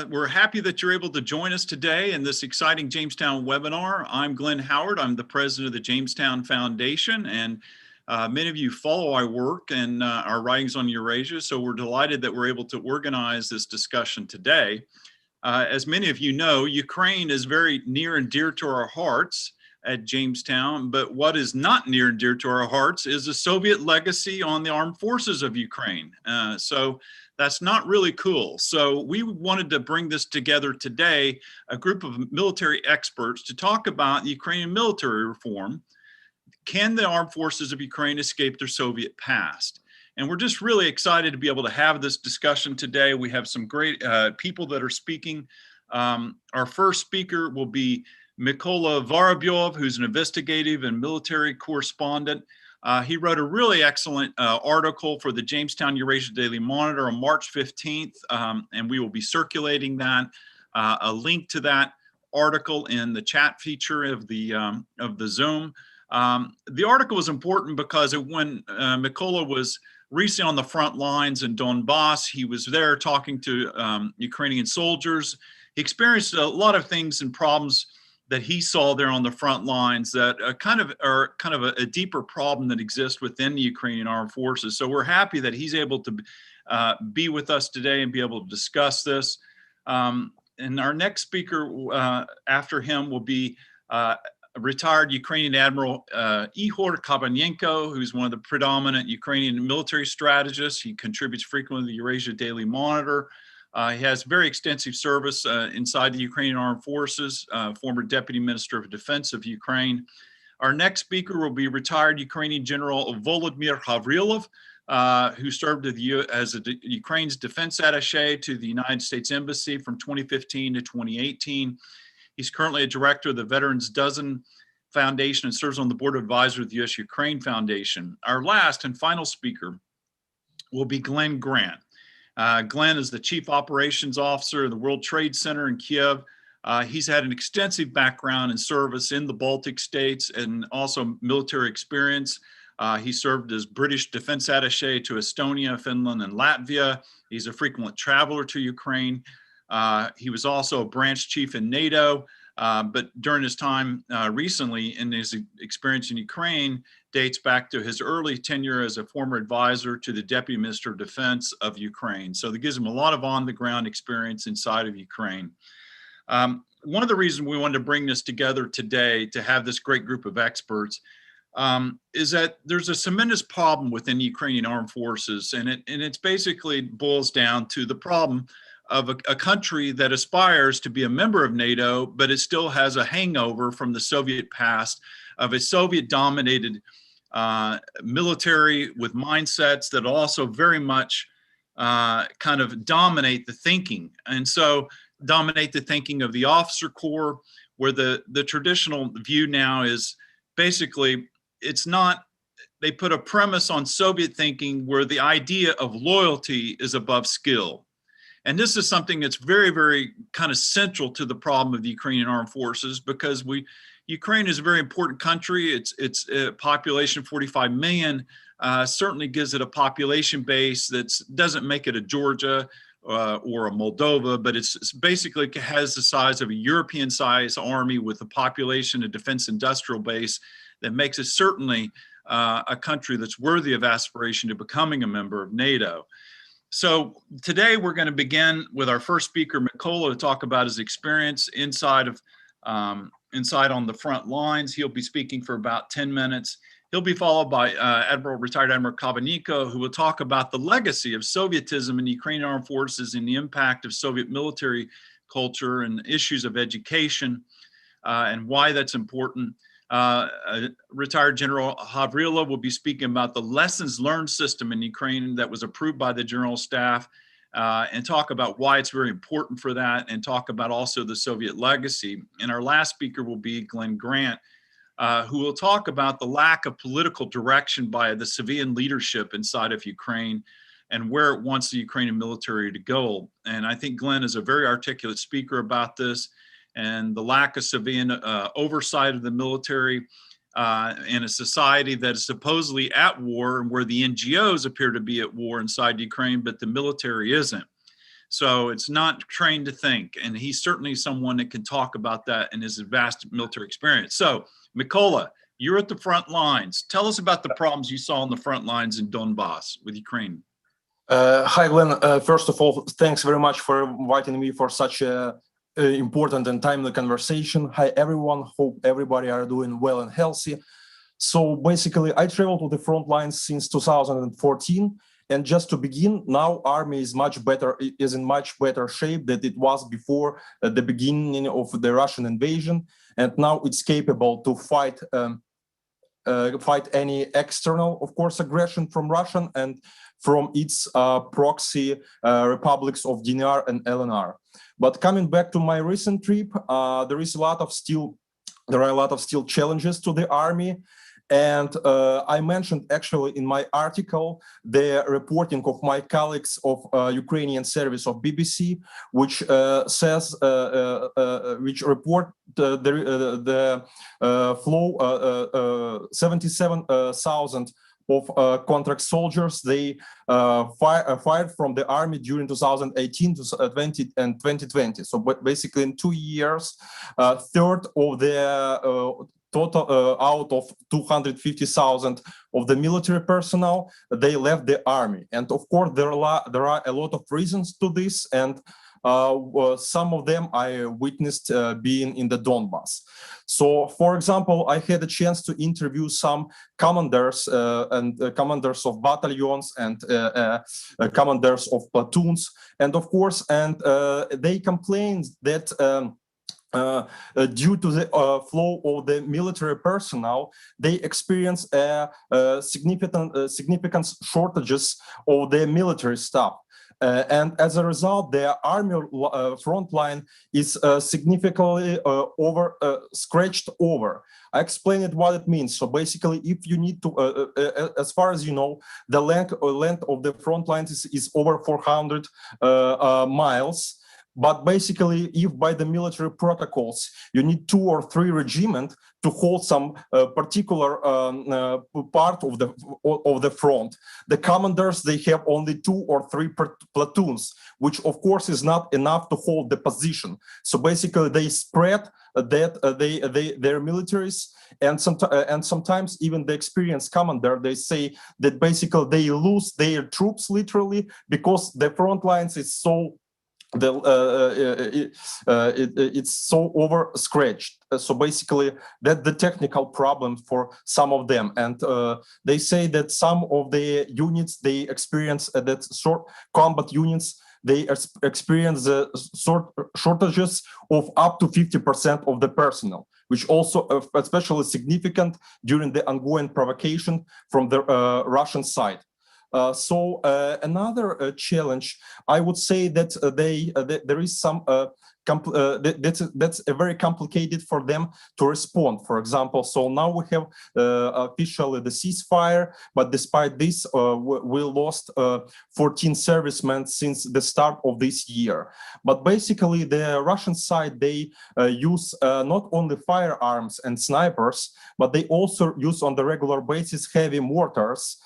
We're happy that you're able to join us today in this exciting Jamestown webinar. I'm Glenn Howard. I'm the president of the Jamestown Foundation, and many of you follow our work and our writings on Eurasia, so we're delighted that we're able to organize this discussion today. As many of you know, Ukraine is very near and dear to our hearts at Jamestown, but what is not near and dear to our hearts is the Soviet legacy on the armed forces of Ukraine. So that's not really cool. So we wanted to bring this together today, a group of military experts, to talk about Ukrainian military reform. Can the armed forces of Ukraine escape their Soviet past? And we're just really excited to be able to have this discussion today. We have some great people that are speaking. Our first speaker will be Mykola Vorobiov, who's an investigative and military correspondent. He wrote a really excellent article for the Jamestown Eurasia Daily Monitor on March 15th, and we will be circulating that, a link to that article in the chat feature of the Zoom. The article was important because when Mykola was recently on the front lines in Donbass, he was there talking to Ukrainian soldiers. He experienced a lot of things and problems that he saw there on the front lines that are kind of a deeper problem that exists within the Ukrainian Armed Forces. So we're happy that he's able to be with us today and be able to discuss this. And our next speaker after him will be retired Ukrainian Admiral Ihor Kabanenko, who's one of the predominant Ukrainian military strategists. He contributes frequently to the Eurasia Daily Monitor. He has very extensive service inside the Ukrainian Armed Forces, former Deputy Minister of Defense of Ukraine. Our next speaker will be retired Ukrainian General Volodymyr Havrylov, who served as Ukraine's defense attaché to the United States Embassy from 2015 to 2018. He's currently a director of the Veterans Dozen Foundation and serves on the board of advisors of the U.S.-Ukraine Foundation. Our last and final speaker will be Glen Grant. Glen is the Chief Operations Officer of the World Trade Center in Kyiv. He's had an extensive background in service in the Baltic states and also military experience. He served as British Defense Attaché to Estonia, Finland, and Latvia. He's a frequent traveler to Ukraine. He was also a branch chief in NATO, but during his time recently in his experience in Ukraine dates back to his early tenure as a former advisor to the Deputy Minister of Defense of Ukraine. So that gives him a lot of on-the-ground experience inside of Ukraine. One of the reasons we wanted to bring this together today to have this great group of experts is that there's a tremendous problem within the Ukrainian Armed Forces, and it's basically boils down to the problem of a country that aspires to be a member of NATO, but it still has a hangover from the Soviet past of a Soviet-dominated military with mindsets that also very much kind of dominate the thinking. And so dominate the thinking of the officer corps, where the traditional view now is basically they put a premise on Soviet thinking where the idea of loyalty is above skill. And this is something that's very, very kind of central to the problem of the Ukrainian Armed Forces, because Ukraine is a very important country. Its population, 45 million, certainly gives it a population base that doesn't make it a Georgia or a Moldova, but it's basically has the size of a European-sized army with a population, a defense industrial base that makes it certainly a country that's worthy of aspiration to becoming a member of NATO. So today we're going to begin with our first speaker, Mykola, to talk about his experience inside on the front lines. He'll be speaking for about 10 minutes. He'll be followed by retired Admiral Kabanenko, who will talk about the legacy of Sovietism in the Ukrainian Armed Forces and the impact of Soviet military culture and issues of education and why that's important. Retired General Havrylov will be speaking about the lessons learned system in Ukraine that was approved by the General Staff and talk about why it's very important for that, and talk about also the Soviet legacy. And our last speaker will be Glen Grant, who will talk about the lack of political direction by the civilian leadership inside of Ukraine and where it wants the Ukrainian military to go. And I think Glen is a very articulate speaker about this, and the lack of civilian oversight of the military in a society that is supposedly at war and where the NGOs appear to be at war inside Ukraine, but the military isn't. So it's not trained to think. And he's certainly someone that can talk about that in his vast military experience. So Mykola, you're at the front lines. Tell us about the problems you saw on the front lines in Donbass with Ukraine. Hi, Glenn. First of all, thanks very much for inviting me for such a important and timely conversation. Hi, everyone. Hope everybody are doing well and healthy. So basically, I traveled to the front lines since 2014. And just to begin, now army is in much better shape than it was before the beginning of the Russian invasion. And now it's capable to fight any external, of course, aggression from Russia and from its proxy republics of DNR and LNR. But coming back to my recent trip, there are a lot of still challenges to the army. And I mentioned actually in my article the reporting of my colleagues of Ukrainian service of BBC, which which report the flow 77,000 of contract soldiers they fired from the army during 2018 to 2020. So basically in 2 years, a third of the total out of 250,000 of the military personnel, they left the army. And of course, there are a lot of reasons to this. And some of them I witnessed being in the Donbass. So, for example, I had a chance to interview some commanders and commanders of battalions and commanders of platoons. And of course, they complained that due to the flow of the military personnel, they experience significant shortages of the military staff. And as a result, the army front line is significantly scratched over. I explained what it means. So basically, if you need to, as far as you know, the length of the front lines is over 400 miles. But basically, if by the military protocols, you need 2 or 3 regiments to hold some particular part of the front, the commanders, they have only 2 or 3 platoons, which of course is not enough to hold the position. So basically, they spread their militaries, and sometimes even the experienced commander, they say that basically they lose their troops literally because the front lines is so. It's so over scratched. So basically, that's the technical problem for some of them. And they say that some of the units they experience that short combat units, they experience the shortages of up to 50% of the personnel, which also especially significant during the ongoing provocation from the Russian side. So another challenge, I would say that there is some that's very complicated for them to respond. For example, so now we have officially the ceasefire, but despite this, we lost 14 servicemen since the start of this year. But basically, the Russian side, they use not only firearms and snipers, but they also use on the regular basis heavy mortars,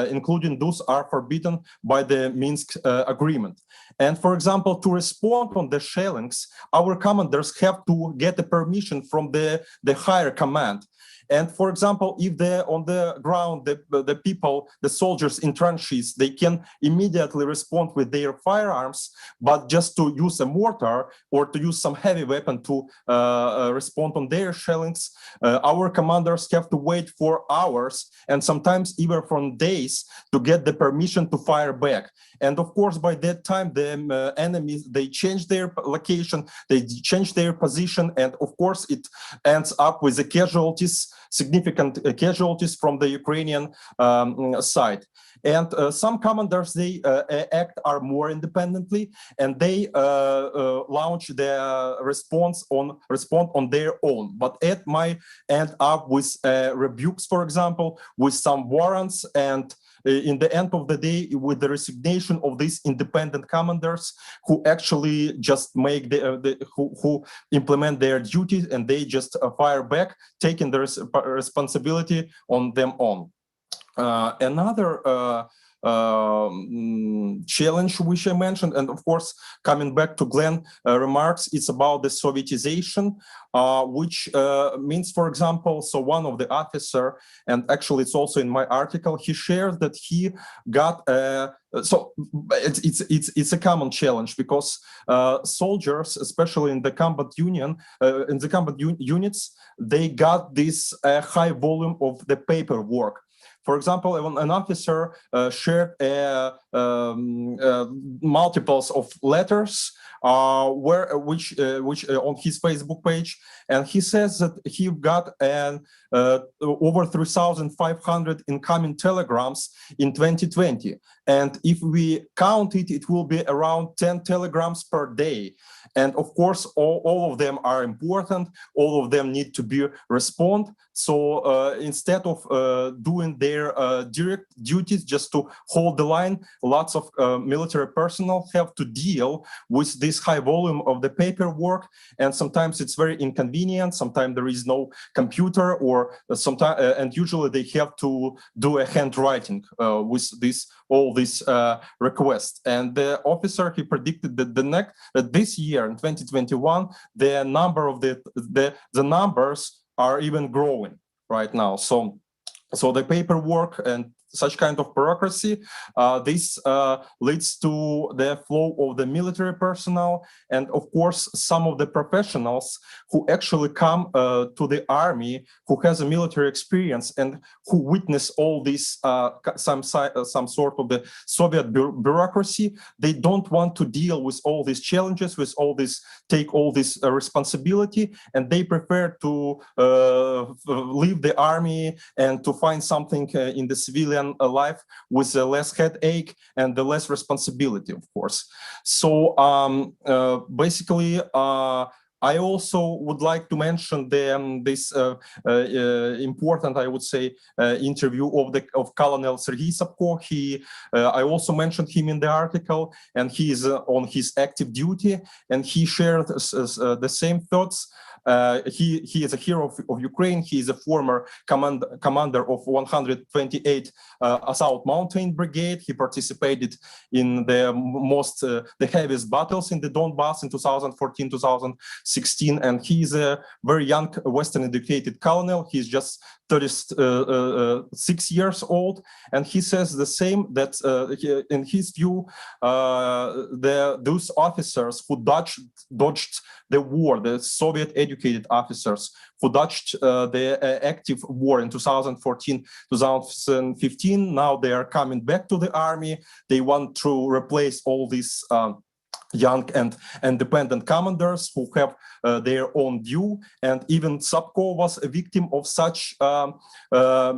including those are forbidden by the Minsk agreement. And for example, to respond on the shellings, our commanders have to get the permission from the higher command. And for example, if on the ground, the people, the soldiers in trenches, they can immediately respond with their firearms, but just to use a mortar or to use some heavy weapon to respond on their shellings, our commanders have to wait for hours and sometimes even for days to get the permission to fire back. And of course, by that time, the enemies, they change their location, they change their position, and of course, it ends up with the casualties, significant casualties from the Ukrainian side. And some commanders, they are more independently, and they launch their respond on their own. But it might end up with rebukes, for example, with some warrants, and in the end of the day, with the resignation of these independent commanders who actually just make who implement their duties, and they just fire back, taking the responsibility on them own. Another challenge which I mentioned. And of course, coming back to Glenn remarks, it's about the Sovietization, which means, for example, so one of the officer, and actually it's also in my article, he shared that he got so it's a common challenge because soldiers, especially in the combat units, they got this high volume of the paperwork. For example, an officer shared multiples of letters which on his Facebook page, and he says that he got over 3,500 incoming telegrams in 2020, and if we count it, it will be around 10 telegrams per day. And of course, all of them are important. All of them need to be responded. So instead of doing their direct duties just to hold the line, lots of military personnel have to deal with this high volume of the paperwork. And sometimes it's very inconvenient. Sometimes there is no computer, or sometimes, and usually they have to do a handwriting with all these requests. And the officer, he predicted that this year in 2021, the number of the numbers are even growing right now. So the paperwork and such kind of bureaucracy, this leads to the flow of the military personnel, and of course some of the professionals who actually come to the army, who has a military experience and who witness all this some sort of the Soviet bureaucracy. They don't want to deal with all these challenges, with all this, take all this responsibility, and they prefer to leave the army and to find something in the civilian life with less headache and the less responsibility, of course. So basically, I also would like to mention this important, I would say, interview of Colonel Sergei Sapko. I also mentioned him in the article, and he is on his active duty, and he shared the same thoughts. He is a hero of Ukraine. He is a former commander of 128 Assault Mountain Brigade. He participated in the heaviest battles in the Donbass in 2014-2016, and he is a very young Western educated colonel. He's just 36 years old, and he says the same, that in his view, those officers who dodged the war, the Soviet educated officers who dodged the active war in 2014-2015, now they are coming back to the army. They want to replace all these young and independent commanders who have their own view. And even Sapko was a victim of such of a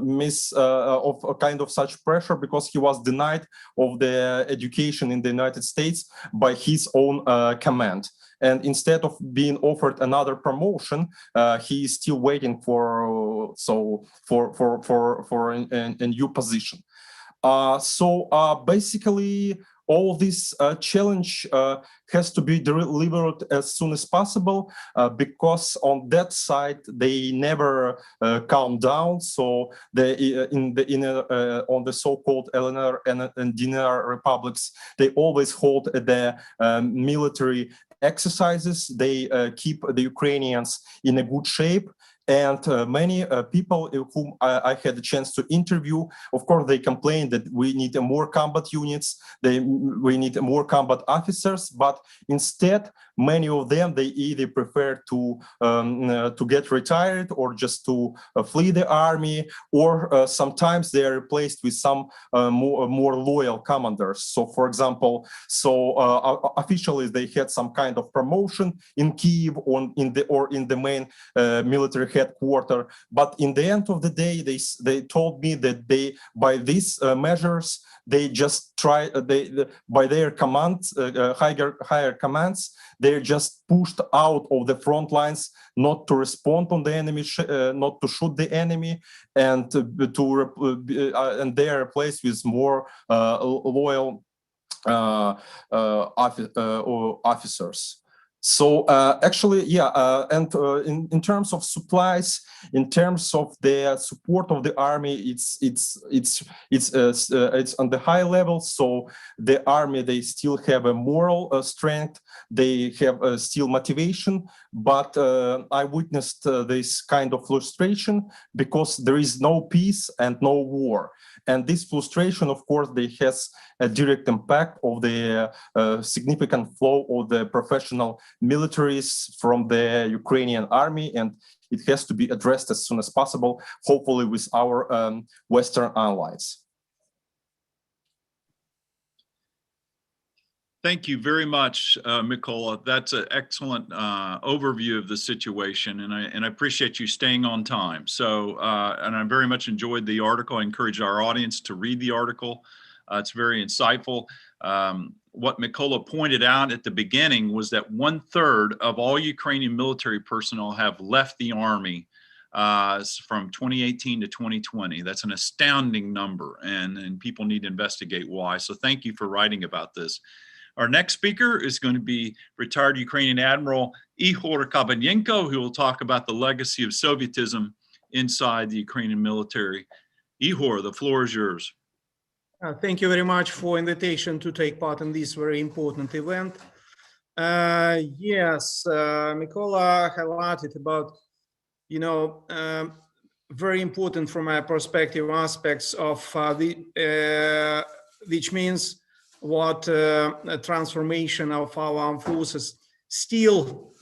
kind of such pressure, because he was denied of the education in the United States by his own command. And instead of being offered another promotion, he is still waiting for a new position. Basically, all this challenge has to be delivered as soon as possible, because on that side they never calm down. So on the so-called LNR and DNR republics, they always hold the military exercises. They keep the Ukrainians in a good shape. And many people whom I had the chance to interview, of course, they complain that we need more combat units, we need more combat officers, but instead, many of them, they either prefer to get retired or just to flee the army, or sometimes they are replaced with some more loyal commanders. So, for example, officially they had some kind of promotion in Kyiv or in the main military headquarters, but in the end of the day, they told me that by these measures, they just try by their commands, higher commands, they're just pushed out of the front lines, not to respond on the enemy, not to shoot the enemy, and and they are replaced with more loyal officers. So actually, yeah, and in terms of supplies, in terms of the support of the army, it's on the high level. So the army, they still have a moral strength, they have still motivation, but I witnessed this kind of frustration because there is no peace and no war. And this frustration, of course, they has a direct impact of the significant flow of the professional militaries from the Ukrainian army, and it has to be addressed as soon as possible, hopefully with our Western allies. Thank you very much, Mykola. That's an excellent overview of the situation, and I appreciate you staying on time. So, and I very much enjoyed the article. I encourage our audience to read the article. It's very insightful. What Mykola pointed out at the beginning was that 1/3 of all Ukrainian military personnel have left the army from 2018 to 2020. That's an astounding number, and people need to investigate why. So thank you for writing about this. Our next speaker is going to be retired Ukrainian Admiral Ihor Kabanenko, who will talk about the legacy of Sovietism inside the Ukrainian military. Ihor, the floor is yours. Thank you very much for invitation to take part in this very important event. Yes, Mykola highlighted about, very important from my perspective aspects of which means what a transformation of our armed forces still,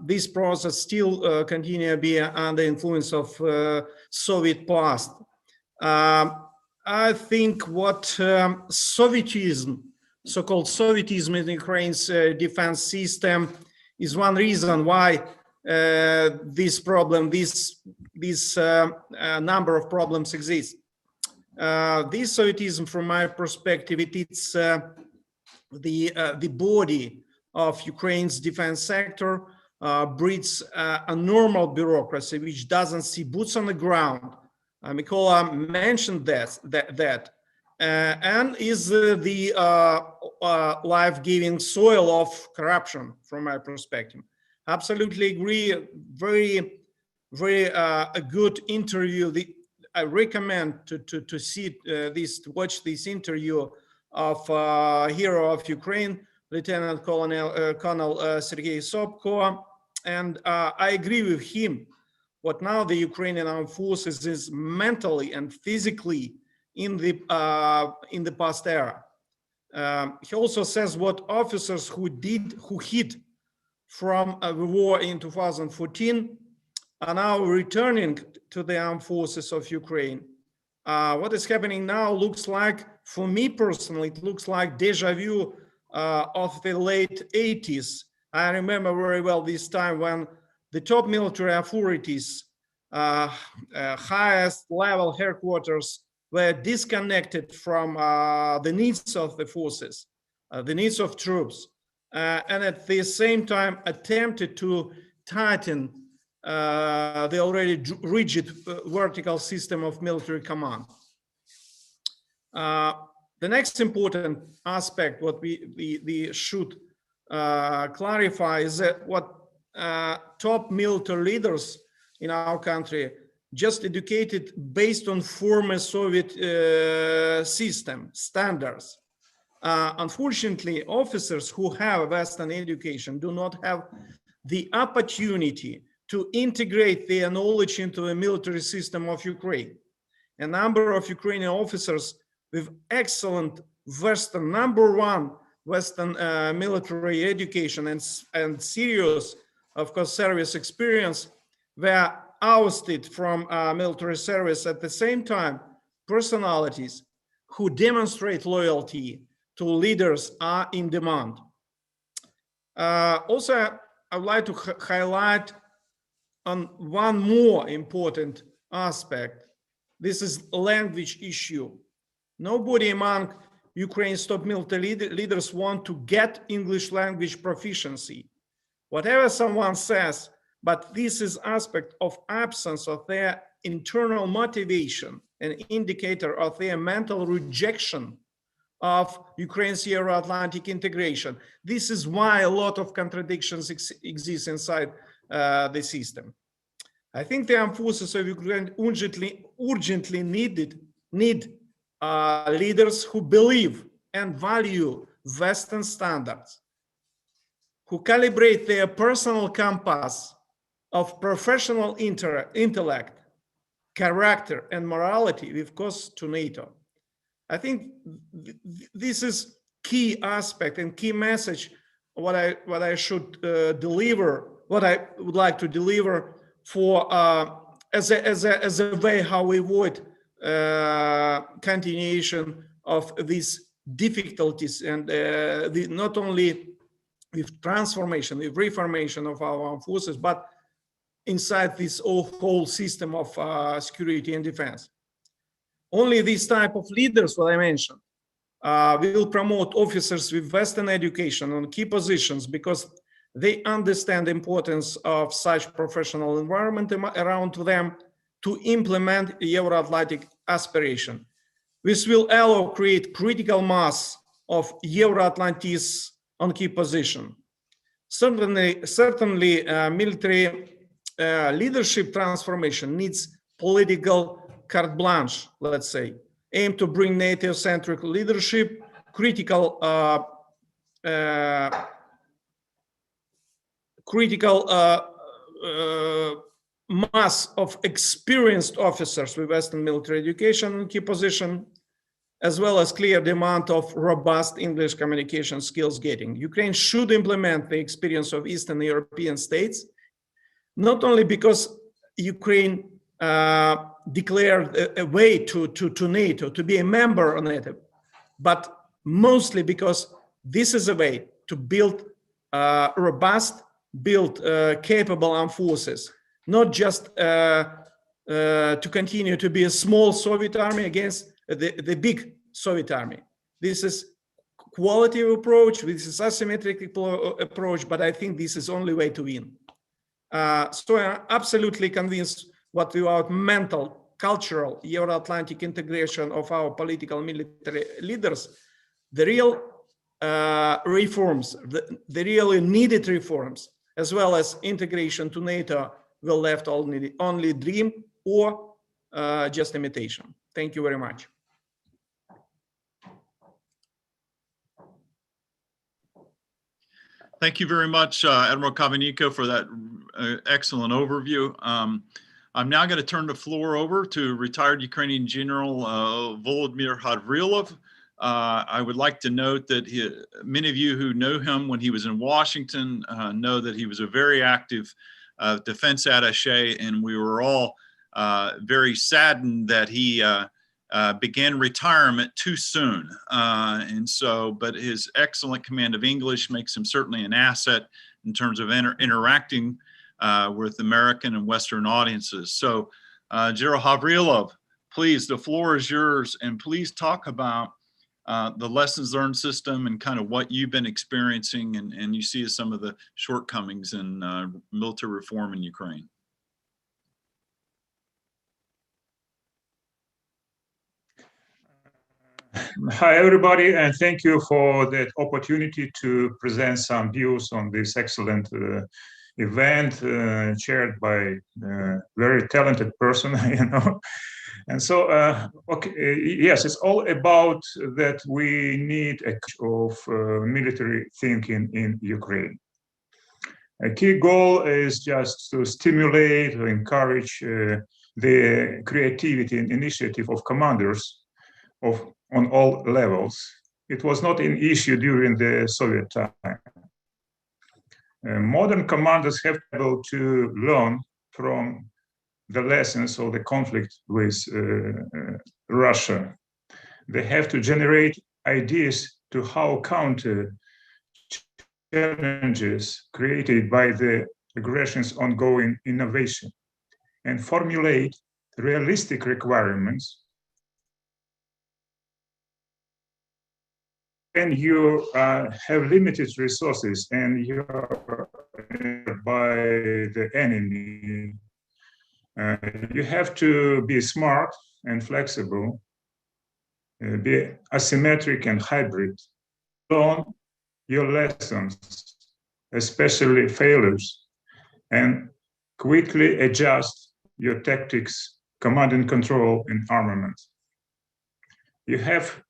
this process still continue to be under influence of Soviet past. I think what Sovietism, so-called Sovietism in Ukraine's defense system is one reason why this problem, this number of problems exist. This Sovietism, from my perspective, it's the body of Ukraine's defense sector, breeds a normal bureaucracy which doesn't see boots on the ground. Mykola mentioned that and is the life-giving soil of corruption, from my perspective. Absolutely agree. Very, very a good interview. I recommend to see watch this interview of hero of Ukraine, Lieutenant Colonel Sergei Sobko, and I agree with him. What now the Ukrainian Armed Forces is mentally and physically in the past era. He also says what officers who hid from the war in 2014 are now returning to the armed forces of Ukraine. What is happening now looks like, for me personally, it looks like deja vu of the late 80s. I remember very well this time when the top military authorities, highest level headquarters, were disconnected from the needs of the forces, the needs of troops, and at the same time attempted to tighten the already rigid vertical system of military command. The next important aspect what we should clarify is that what top military leaders in our country just educated based on former Soviet system standards. Unfortunately, officers who have Western education do not have the opportunity to integrate their knowledge into the military system of Ukraine. A number of Ukrainian officers with excellent Western, #1 Western military education and serious, of course, service experience were ousted from military service. At the same time, personalities who demonstrate loyalty to leaders are in demand. Also, I would like to highlight on one more important aspect. This is language issue. Nobody among Ukraine's top military leaders want to get English language proficiency. Whatever someone says, but this is aspect of absence of their internal motivation, an indicator of their mental rejection of Ukraine's Euro-Atlantic integration. This is why a lot of contradictions exist inside the system. I think the armed forces of Ukraine urgently need leaders who believe and value Western standards, who calibrate their personal compass of professional intellect, character, and morality with cost to NATO. I think this is key aspect and key message what I should deliver, what I would like to deliver for as a way how we avoid continuation of these difficulties and not only with transformation, with reformation of our armed forces, but inside this whole system of security and defense. Only this type of leaders, what I mentioned, will promote officers with Western education on key positions because they understand the importance of such professional environment around them to implement Euro-Atlantic aspiration. This will allow create critical mass of Euro-Atlantis on key position. Certainly, military leadership transformation needs political carte blanche, let's say, aim to bring NATO-centric leadership, critical mass of experienced officers with Western military education in key position, as well as clear demand of robust English communication skills getting. Ukraine should implement the experience of Eastern European states, not only because Ukraine declared a way to NATO, to be a member of NATO, but mostly because this is a way to build robust, capable armed forces, not just to continue to be a small Soviet army against the big Soviet army. This is quality approach, this is asymmetric approach, but I think this is only way to win. So I'm absolutely convinced what without mental, cultural, Euro-Atlantic integration of our political military leaders, the real reforms, the really needed reforms, as well as integration to NATO will left only dream or just imitation. Thank you very much. Thank you very much, Admiral Kabanenko, for that excellent overview. I'm now going to turn the floor over to retired Ukrainian General Volodymyr Havrylov. I would like to note that many of you who know him when he was in Washington know that he was a very active defense attaché, and we were all very saddened that he began retirement too soon. But his excellent command of English makes him certainly an asset in terms of interacting with American and Western audiences. So General Havrylov, please, the floor is yours, and please talk about the lessons learned system and kind of what you've been experiencing and you see as some of the shortcomings in military reform in Ukraine. Hi, everybody, and thank you for that opportunity to present some views on this excellent event chaired by a very talented person, you know. And so, yes, it's all about that we need a of military thinking in Ukraine. A key goal is just to stimulate or encourage the creativity and initiative of commanders on all levels. It was not an issue during the Soviet time. Modern commanders have to be able to learn from the lessons of the conflict with Russia. They have to generate ideas to how counter challenges created by the aggression's ongoing innovation and formulate realistic requirements. When you have limited resources and you're by the enemy, you have to be smart and flexible be asymmetric and hybrid. Learn your lessons, especially failures, and quickly adjust your tactics, command and control, and armament. You have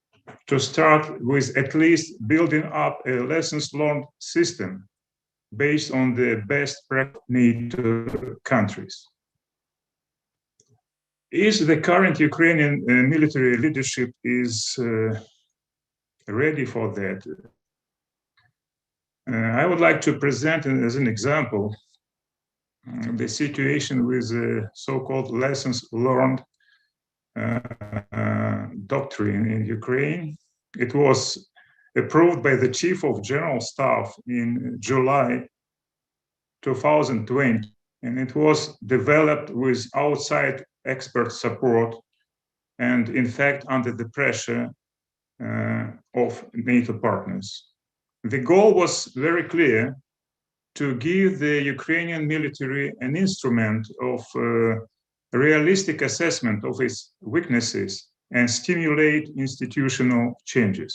to start with at least building up a lessons learned system based on the best practice NATO countries. Is the current Ukrainian military leadership is ready for that? I would like to present as an example the situation with the so-called lessons learned doctrine in Ukraine. It was approved by the Chief of General Staff in July 2020, and it was developed with outside expert support and, in fact, under the pressure of NATO partners. The goal was very clear: to give the Ukrainian military an instrument of realistic assessment of its weaknesses and stimulate institutional changes.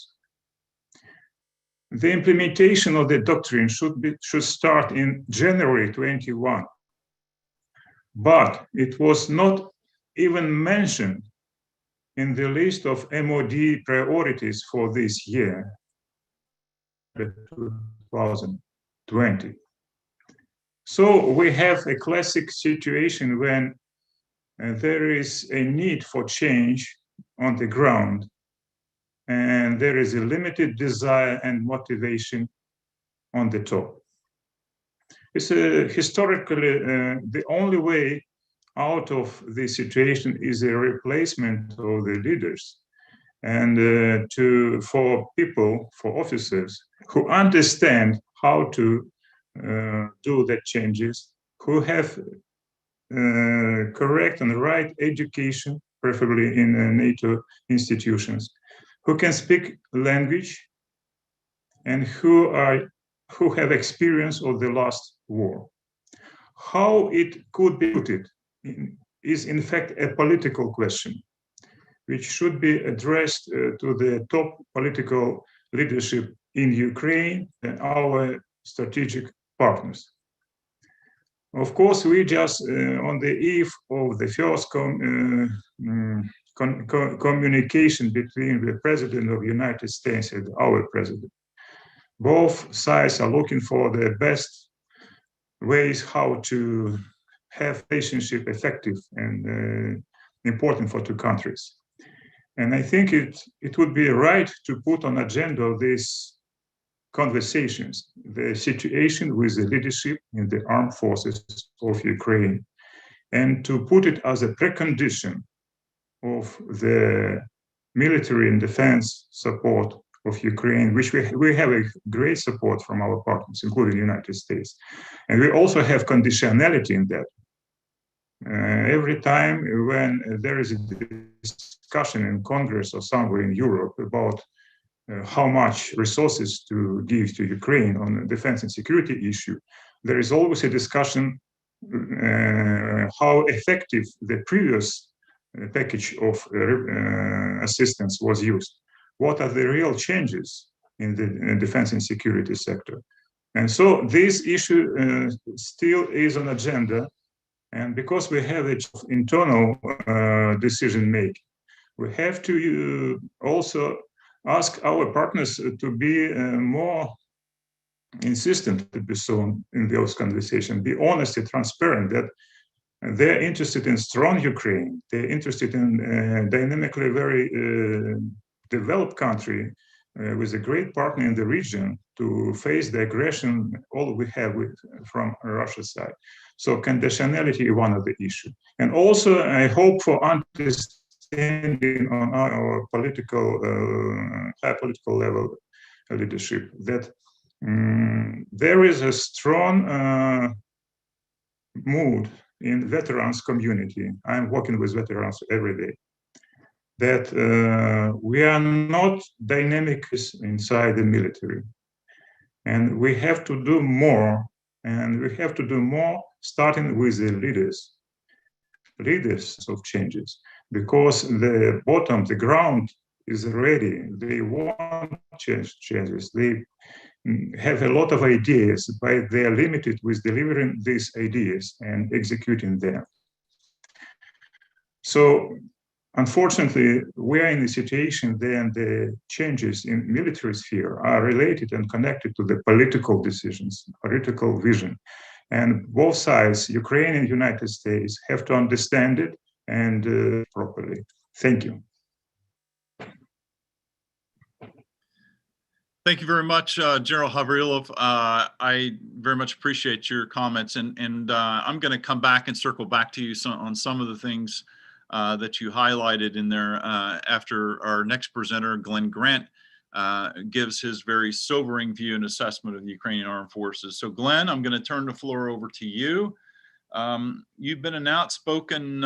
The implementation of the doctrine should start in January 21, but it was not even mentioned in the list of MOD priorities for this year, 2020. So we have a classic situation when there is a need for change on the ground, and there is a limited desire and motivation on the top. It's historically the only way out of this situation is a replacement of the leaders, and for people, for officers who understand how to do the changes, who have correct and right education, preferably in NATO institutions, who can speak language, and who have experience of the last war. How it could be put is in fact a political question, which should be addressed to the top political leadership in Ukraine and our strategic partners. Of course, we just on the eve of the first communication between the President of the United States and our President. Both sides are looking for the best ways how to have relationship effective and important for two countries. And I think it would be right to put on agenda of these conversations the situation with the leadership in the armed forces of Ukraine, and to put it as a precondition of the military and defense support of Ukraine, which we have a great support from our partners, including the United States. And we also have conditionality in that. Every time when there is a discussion in Congress or somewhere in Europe about how much resources to give to Ukraine on the defense and security issue, there is always a discussion how effective the previous package of assistance was used. What are the real changes in the defense and security sector? And so this issue still is on agenda. And because we have an internal decision making, we have to also ask our partners to be more insistent to be so in those conversations, be honest and transparent that they're interested in strong Ukraine, they're interested in dynamically very developed country with a great partner in the region to face the aggression all we have from Russia's side. So conditionality is one of the issues. And also I hope for understanding on our political, high political level leadership that there is a strong mood in veterans community. I'm working with veterans every day. That we are not dynamic inside the military. And we have to do more. And we have to do more starting with the leaders of changes. Because the bottom, the ground is ready. They want changes. They have a lot of ideas, but they are limited with delivering these ideas and executing them. So unfortunately, we are in a situation then the changes in military sphere are related and connected to the political decisions, political vision. And both sides, Ukraine and United States, have to understand it and properly. Thank you. Thank you very much, General Havrylov. I very much appreciate your comments, and I'm going to come back and circle back to you on some of the things that you highlighted in there after our next presenter, Glen Grant, gives his very sobering view and assessment of the Ukrainian Armed Forces. So Glen, I'm going to turn the floor over to you. You've been an outspoken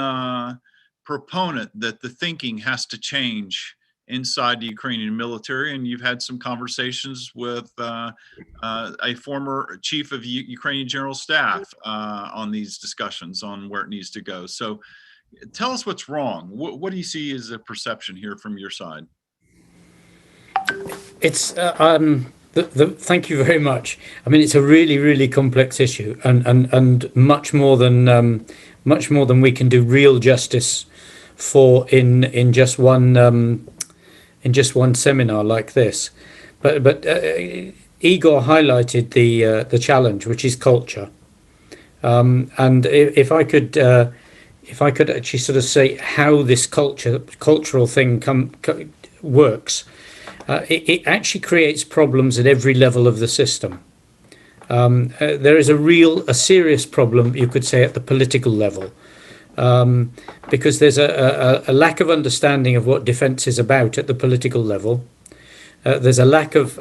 proponent that the thinking has to change inside the Ukrainian military, and you've had some conversations with a former chief of Ukrainian General Staff on these discussions on where it needs to go. So tell us what's wrong. What do you see as a perception here from your side? It's thank you very much. I mean, it's a really, really complex issue, and much more than we can do real justice for in just one seminar like this. But Ihor highlighted the challenge, which is culture. And if I could actually sort of say how this cultural thing works, it actually creates problems at every level of the system. There is a serious problem, you could say, at the political level, because there's a lack of understanding of what defense is about at the political level. There's a lack of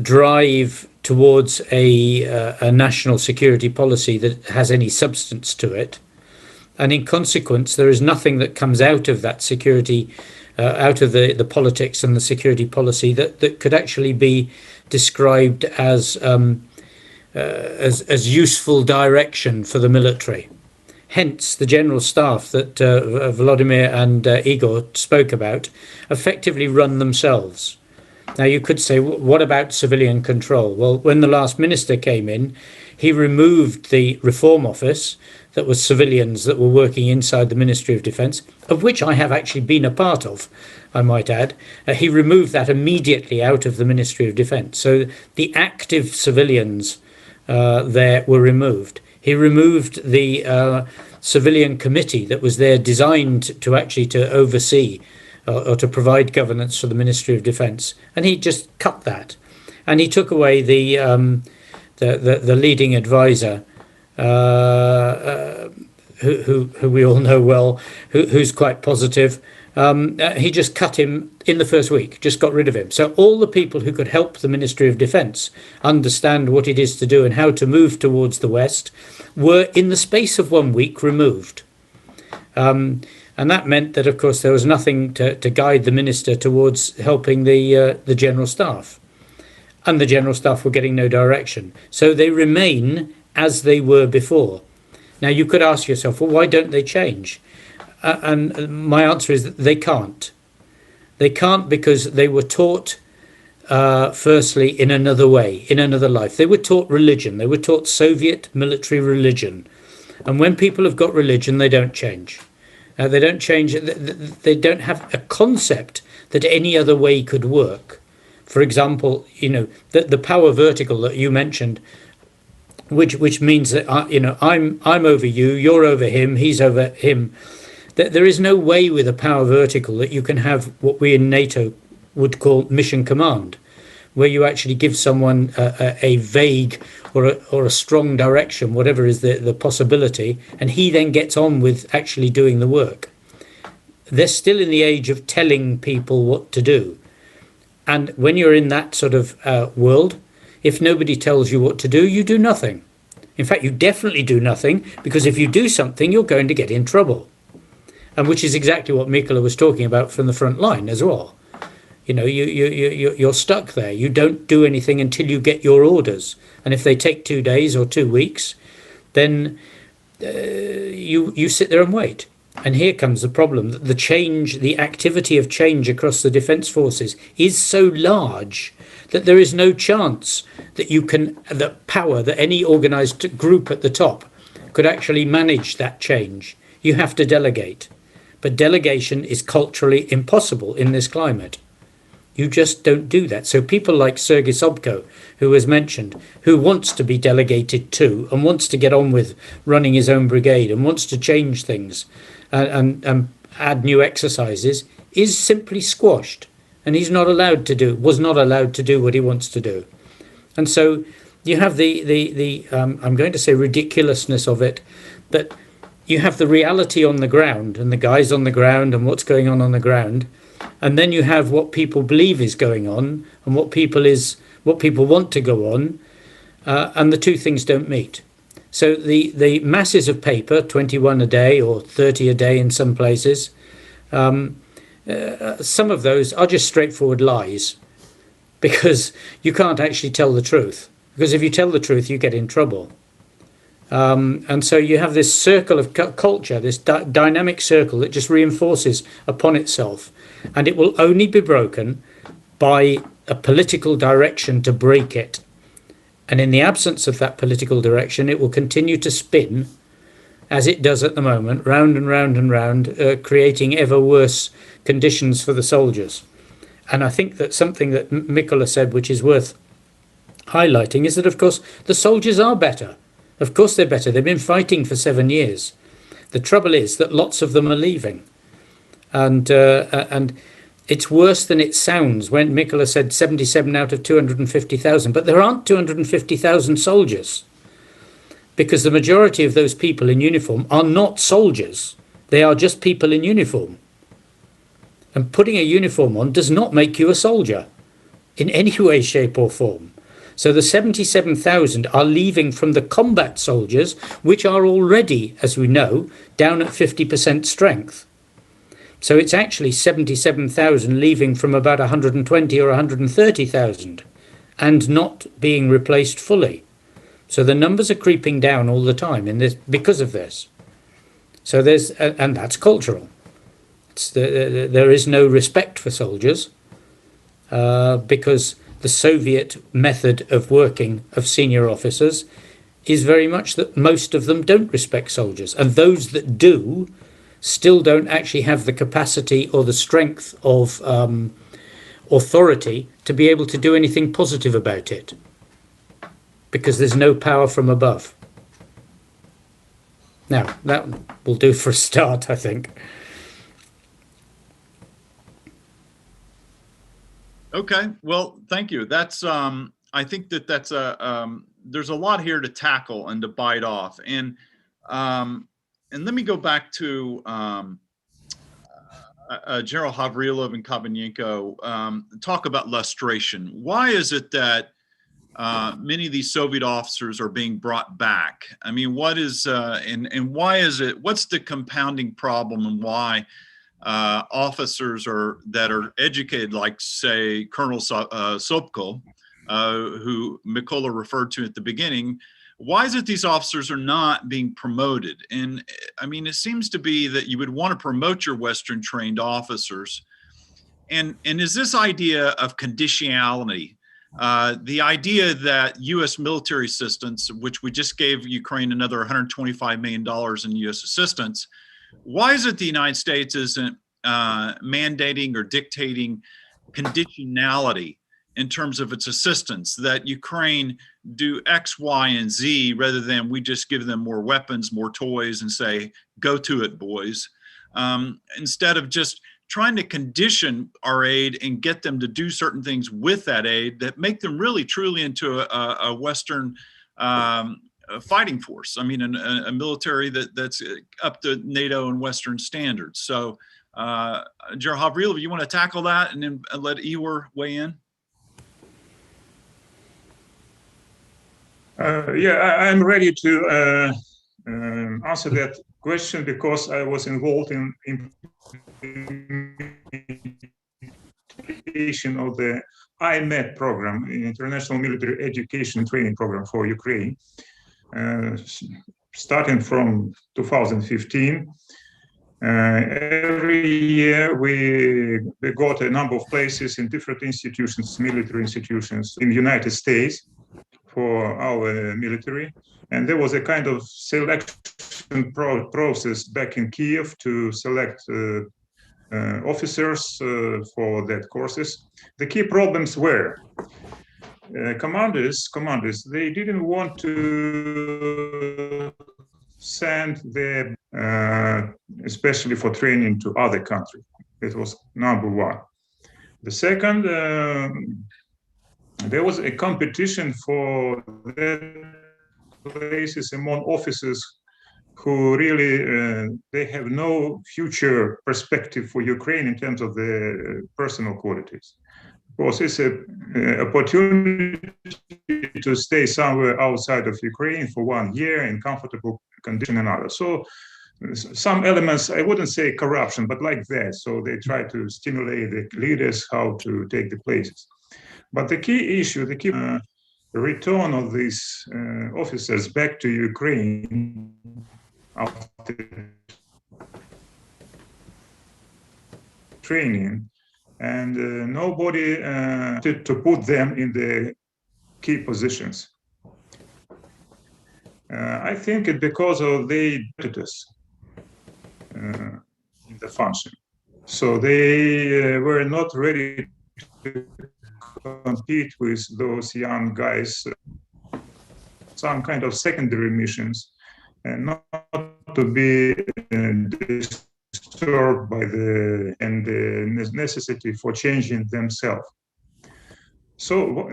drive towards a national security policy that has any substance to it. And in consequence, there is nothing that comes out of that security, out of the politics and the security policy that could actually be described as useful direction for the military. Hence, the general staff that Volodymyr and Ihor spoke about effectively run themselves. Now, you could say, what about civilian control? Well, when the last minister came in, he removed the Reform Office that was civilians that were working inside the Ministry of Defence, of which I have actually been a part of, I might add. He removed that immediately out of the Ministry of Defence. So the active civilians there were removed. He removed the civilian committee that was there designed to actually to oversee or to provide governance for the Ministry of Defence, and he just cut that, and he took away the leading advisor, who we all know well, who's quite positive. He just cut him in the first week, just got rid of him. So all the people who could help the Ministry of Defence understand what it is to do and how to move towards the West were in the space of 1 week removed. And that meant that, of course, there was nothing to guide the minister towards helping the general staff. And the general staff were getting no direction. So they remain as they were before. Now, you could ask yourself, well, why don't they change? And my answer is that they can't. They can't because they were taught, firstly, in another way, in another life. They were taught religion. They were taught Soviet military religion. And when people have got religion, they don't change. They don't change. They don't have a concept that any other way could work. For example, the power vertical that you mentioned, which means that I'm over you, you're over him, he's over him. There is no way with a power vertical that you can have what we in NATO would call mission command, where you actually give someone a vague or a strong direction, whatever is the possibility, and he then gets on with actually doing the work. They're still in the age of telling people what to do. And when you're in that sort of world, if nobody tells you what to do, you do nothing. In fact, you definitely do nothing, because if you do something, you're going to get in trouble. And which is exactly what Mykola was talking about from the front line as well. You're stuck there. You don't do anything until you get your orders. And if they take 2 days or 2 weeks, then you sit there and wait. And here comes the problem that the activity of change across the defence forces is so large that there is no chance that that any organised group at the top could actually manage that change. You have to delegate. But delegation is culturally impossible in this climate. You just don't do that. So people like Sergei Sobko, who was mentioned, who wants to be delegated to and wants to get on with running his own brigade and wants to change things and add new exercises, is simply squashed. And he's was not allowed to do what he wants to do. And so you have I'm going to say ridiculousness of it, that you have the reality on the ground and the guys on the ground and what's going on the ground. And then you have what people believe is going on and what people want to go on, and the two things don't meet. So the masses of paper, 21 a day or 30 a day in some places, some of those are just straightforward lies, because you can't actually tell the truth. Because if you tell the truth, you get in trouble. And so you have this circle of culture, this dynamic circle that just reinforces upon itself. And it will only be broken by a political direction to break it. And in the absence of that political direction, it will continue to spin, as it does at the moment, round and round and round, creating ever worse conditions for the soldiers. And I think that something that Mykola said, which is worth highlighting, is that, of course, the soldiers are better. Of course they're better. They've been fighting for 7 years. The trouble is that lots of them are leaving. And it's worse than it sounds when Mykola said 77 out of 250,000. But there aren't 250,000 soldiers, because the majority of those people in uniform are not soldiers. They are just people in uniform. And putting a uniform on does not make you a soldier in any way, shape or form. So the 77,000 are leaving from the combat soldiers, which are already, as we know, down at 50% strength. So it's actually 77,000 leaving from about 120 or 130,000 and not being replaced fully. So the numbers are creeping down all the time because of this. So and that's cultural. There is no respect for soldiers because the Soviet method of working of senior officers is very much that most of them don't respect soldiers, and those that do still don't actually have the capacity or the strength of authority to be able to do anything positive about it, because there's no power from above. Now, that will do for a start, I think. Okay, well, thank you. That's I think that's there's a lot here to tackle and to bite off. And let me go back to General Havrylov and Kabanenko, talk about lustration. Why is it that many of these Soviet officers are being brought back? I mean, what is and why is it? What's the compounding problem, and why officers that are educated, like say Colonel Sobko, who Mykola referred to at the beginning, why is it these officers are not being promoted? And I mean, it seems to be that you would want to promote your Western trained officers. And is this idea of conditionality, the idea that U.S. military assistance, which we just gave Ukraine another $125 million in U.S. assistance, why is it the United States isn't mandating or dictating conditionality in terms of its assistance, that Ukraine do X, Y, and Z, rather than we just give them more weapons, more toys, and say, go to it, boys, instead of just trying to condition our aid and get them to do certain things with that aid that make them really truly into a Western fighting force. I mean, a military that's up to NATO and Western standards. So, General Havrylov, you want to tackle that and then let Ihor weigh in? Yeah, I'm ready to answer that question, because I was involved in implementation of the IMET program, International Military Education Training Program for Ukraine, starting from 2015. Every year we got a number of places in different institutions, military institutions in the United States for our military. And there was a kind of selection process back in Kyiv to select officers for that courses. The key problems were commanders, they didn't want to send them, especially for training, to other countries. That was number one. The second, there was a competition for the places among officers who really, they have no future perspective for Ukraine in terms of the personal qualities. Of course, it's an opportunity to stay somewhere outside of Ukraine for 1 year in comfortable condition and others. So some elements, I wouldn't say corruption, but like that. So they try to stimulate the leaders how to take the places. But the key issue, the key return of these officers back to Ukraine after training, and nobody to put them in the key positions. I think it's because of the prejudice in the function. So they were not ready to compete with those young guys, some kind of secondary missions, and not to be disturbed by the necessity for changing themselves. So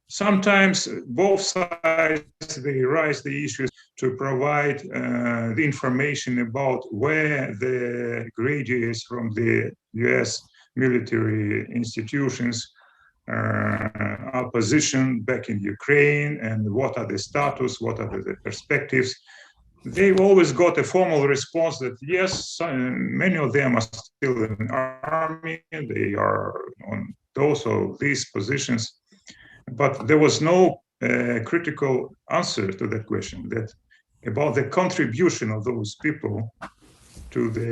sometimes both sides, they raise the issues to provide the information about where the graduates from the US military institutions are positioned back in Ukraine, and what are the status, what are the perspectives. They've always got a formal response that yes, many of them are still in the army, they are on those or these positions, but there was no critical answer to that question, that about the contribution of those people to the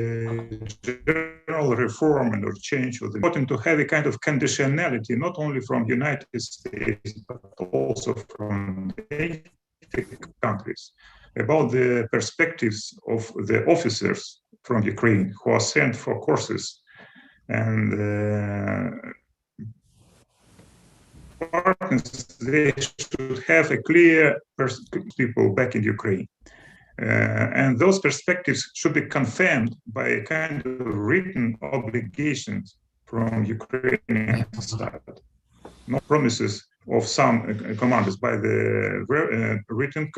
general reform and or change. It's important to have a kind of conditionality, not only from United States, but also from the countries, about the perspectives of the officers from Ukraine who are sent for courses. And partners, they should have a clear people back in Ukraine. And those perspectives should be confirmed by a kind of written obligations from Ukrainian side, not promises of some commanders by the written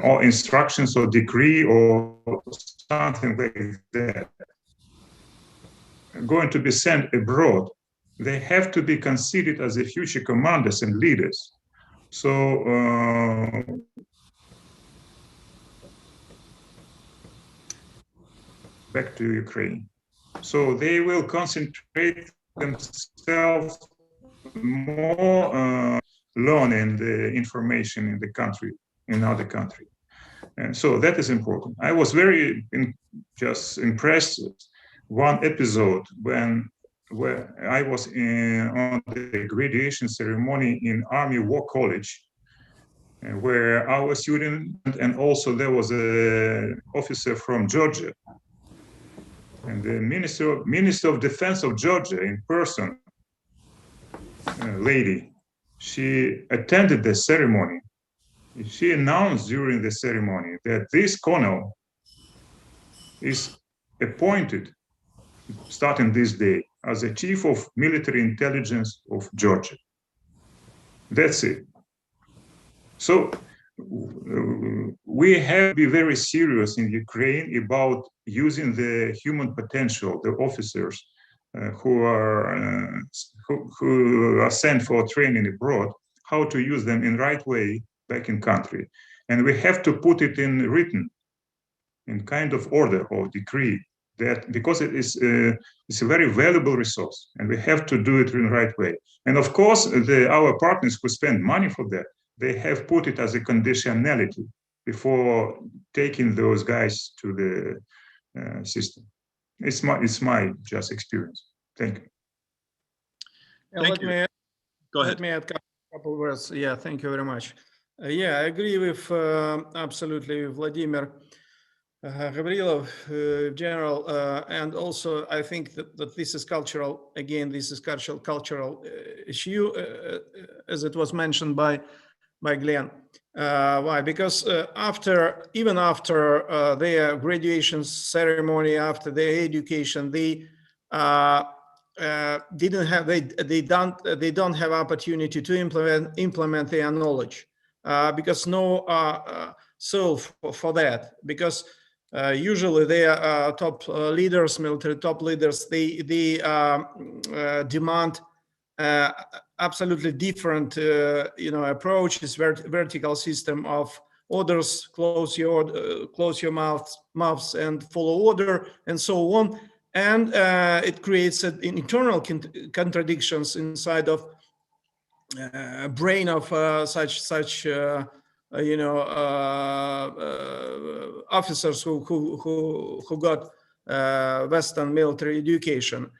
or instructions or decree or something like that. Going to be sent abroad, they have to be considered as the future commanders and leaders. So back to Ukraine. So they will concentrate themselves more learning the information in the country, in other country. And so that is important. I was very just impressed with one episode where I was on the graduation ceremony in Army War College, where our student, and also there was an officer from Georgia, and the Minister of Defense of Georgia in person, lady, she attended the ceremony. She announced during the ceremony that this colonel is appointed, starting this day, as the Chief of Military Intelligence of Georgia. That's it. So we have to be very serious in Ukraine about using the human potential, the officers who are sent for training abroad, how to use them in right way back in country. And we have to put it in written, in kind of order or decree, that because it's a very valuable resource, and we have to do it in the right way. And of course, our partners who spend money for that, they have put it as a conditionality, before taking those guys to the system. It's my just experience. Thank you. Thank you. Go ahead. Let me add a couple words. Yeah, thank you very much. Yeah, I agree with absolutely with Volodymyr Havrylov, General, and also I think that this is cultural. Again, this is cultural issue, as it was mentioned by Glen. Why? Because even after their graduation ceremony, after their education, they don't have opportunity to implement their knowledge, because no soul for that. Because usually their top leaders, military top leaders, they demand absolutely different, approaches, vertical system of orders, close your mouths and follow order, and so on. And it creates internal contradictions inside of brain of such officers who got Western military education.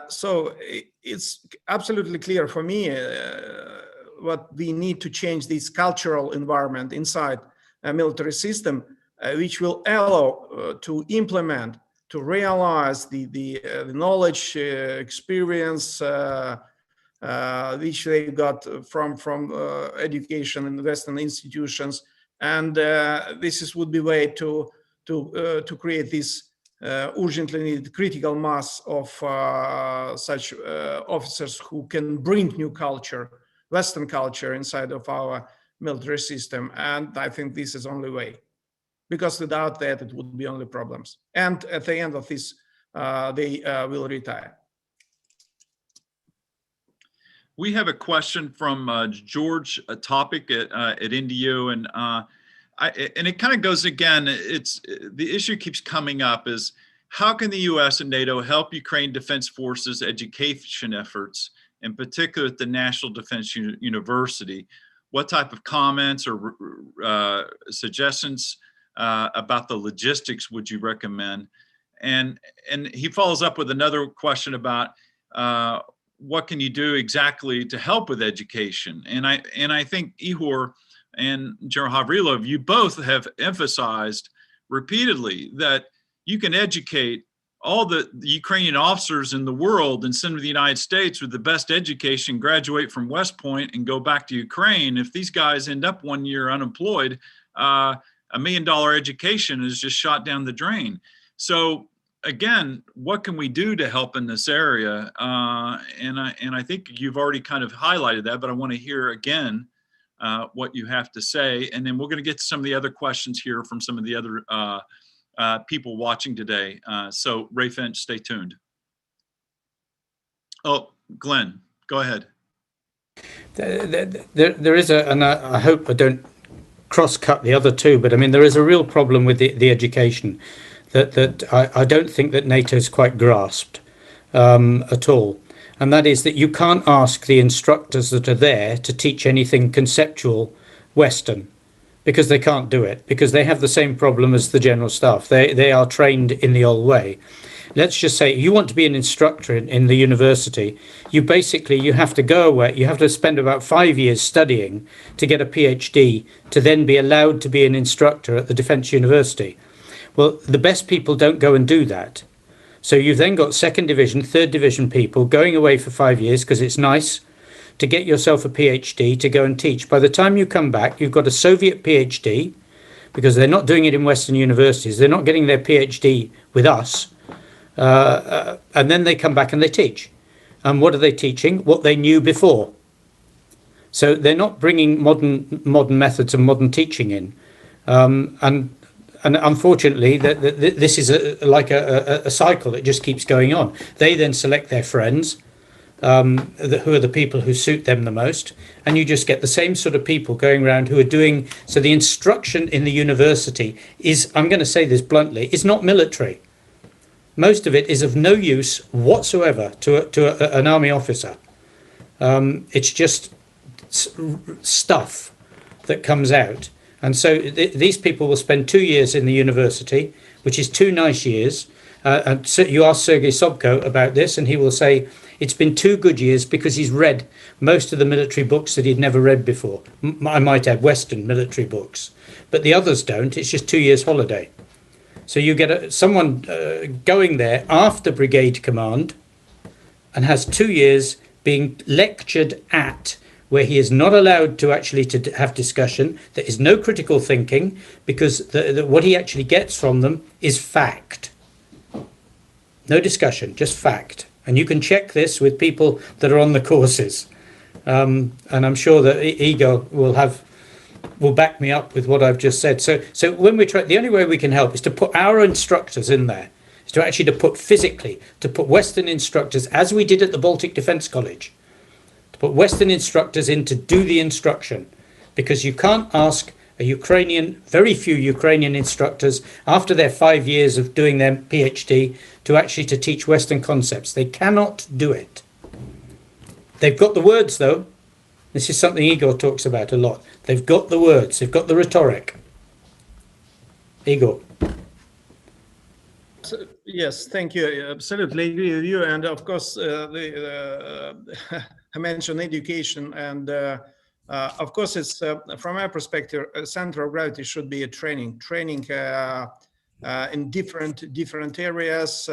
So it's absolutely clear for me what we need to change this cultural environment inside a military system, which will allow to implement, to realize the knowledge, experience which they got from education in Western institutions, and this would be way to create this urgently needed critical mass of such officers who can bring new culture, Western culture, inside of our military system. And I think this is only way, because without that it would be only problems. And at the end of this, they will retire. We have a question from George Topic at NDU, and it kind of goes again. It's the issue keeps coming up: is how can the U.S. and NATO help Ukraine Defense Forces education efforts, in particular at the National Defense University? What type of comments or suggestions about the logistics would you recommend? And he follows up with another question about what can you do exactly to help with education? And I think Ihor and General Havrylov, you both have emphasized repeatedly that you can educate all the Ukrainian officers in the world and send them to the United States with the best education, graduate from West Point and go back to Ukraine. If these guys end up 1 year unemployed, $1 million education is just shot down the drain. So again, what can we do to help in this area? And I think you've already kind of highlighted that, but I want to hear again what you have to say. And then we're going to get to some of the other questions here from some of the other people watching today. So Ray Finch, stay tuned. Oh, Glenn, go ahead. There is and I hope I don't cross-cut the other two, but I mean, there is a real problem with the education that I don't think that NATO's quite grasped at all. And that is that you can't ask the instructors that are there to teach anything conceptual Western, because they can't do it, because they have the same problem as the general staff. They are trained in the old way. Let's just say you want to be an instructor in the university, you have to go away, you have to spend about 5 years studying to get a PhD to then be allowed to be an instructor at the Defence University. Well, the best people don't go and do that. So you've then got 2nd Division, 3rd Division people going away for 5 years because it's nice to get yourself a PhD to go and teach. By the time you come back, you've got a Soviet PhD, because they're not doing it in Western universities. They're not getting their PhD with us. And then they come back and they teach. And what are they teaching? What they knew before. So they're not bringing modern methods and modern teaching in. And unfortunately, this is like a cycle that just keeps going on. They then select their friends, who are the people who suit them the most, and you just get the same sort of people going around who are doing. So the instruction in the university is, I'm going to say this bluntly, is not military. Most of it is of no use whatsoever to an army officer. It's just stuff that comes out And so these people will spend 2 years in the university, which is 2 nice years. And so you ask Sergei Sobko about this, and he will say it's been 2 good years because he's read most of the military books that he'd never read before. I might add Western military books, but the others don't. It's just 2 years holiday. So you get someone going there after brigade command and has 2 years being lectured at, where he is not allowed to actually to have discussion. There is no critical thinking, because what he actually gets from them is fact. No discussion, just fact. And you can check this with people that are on the courses. And I'm sure that Igor will back me up with what I've just said. So when we try, the only way we can help is to put our instructors in there, is to actually to put Western instructors, as we did at the Baltic Defence College, to put Western instructors in to do the instruction, because you can't ask very few Ukrainian instructors after their 5 years of doing their PhD to teach Western concepts. They cannot do it. They've got the words, though. This is something Igor talks about a lot. They've got the words, they've got the rhetoric. Igor. Yes, thank you. I absolutely agree with you. And of course, I mentioned education, and of course, it's from my perspective, a center of gravity should be a training in different areas,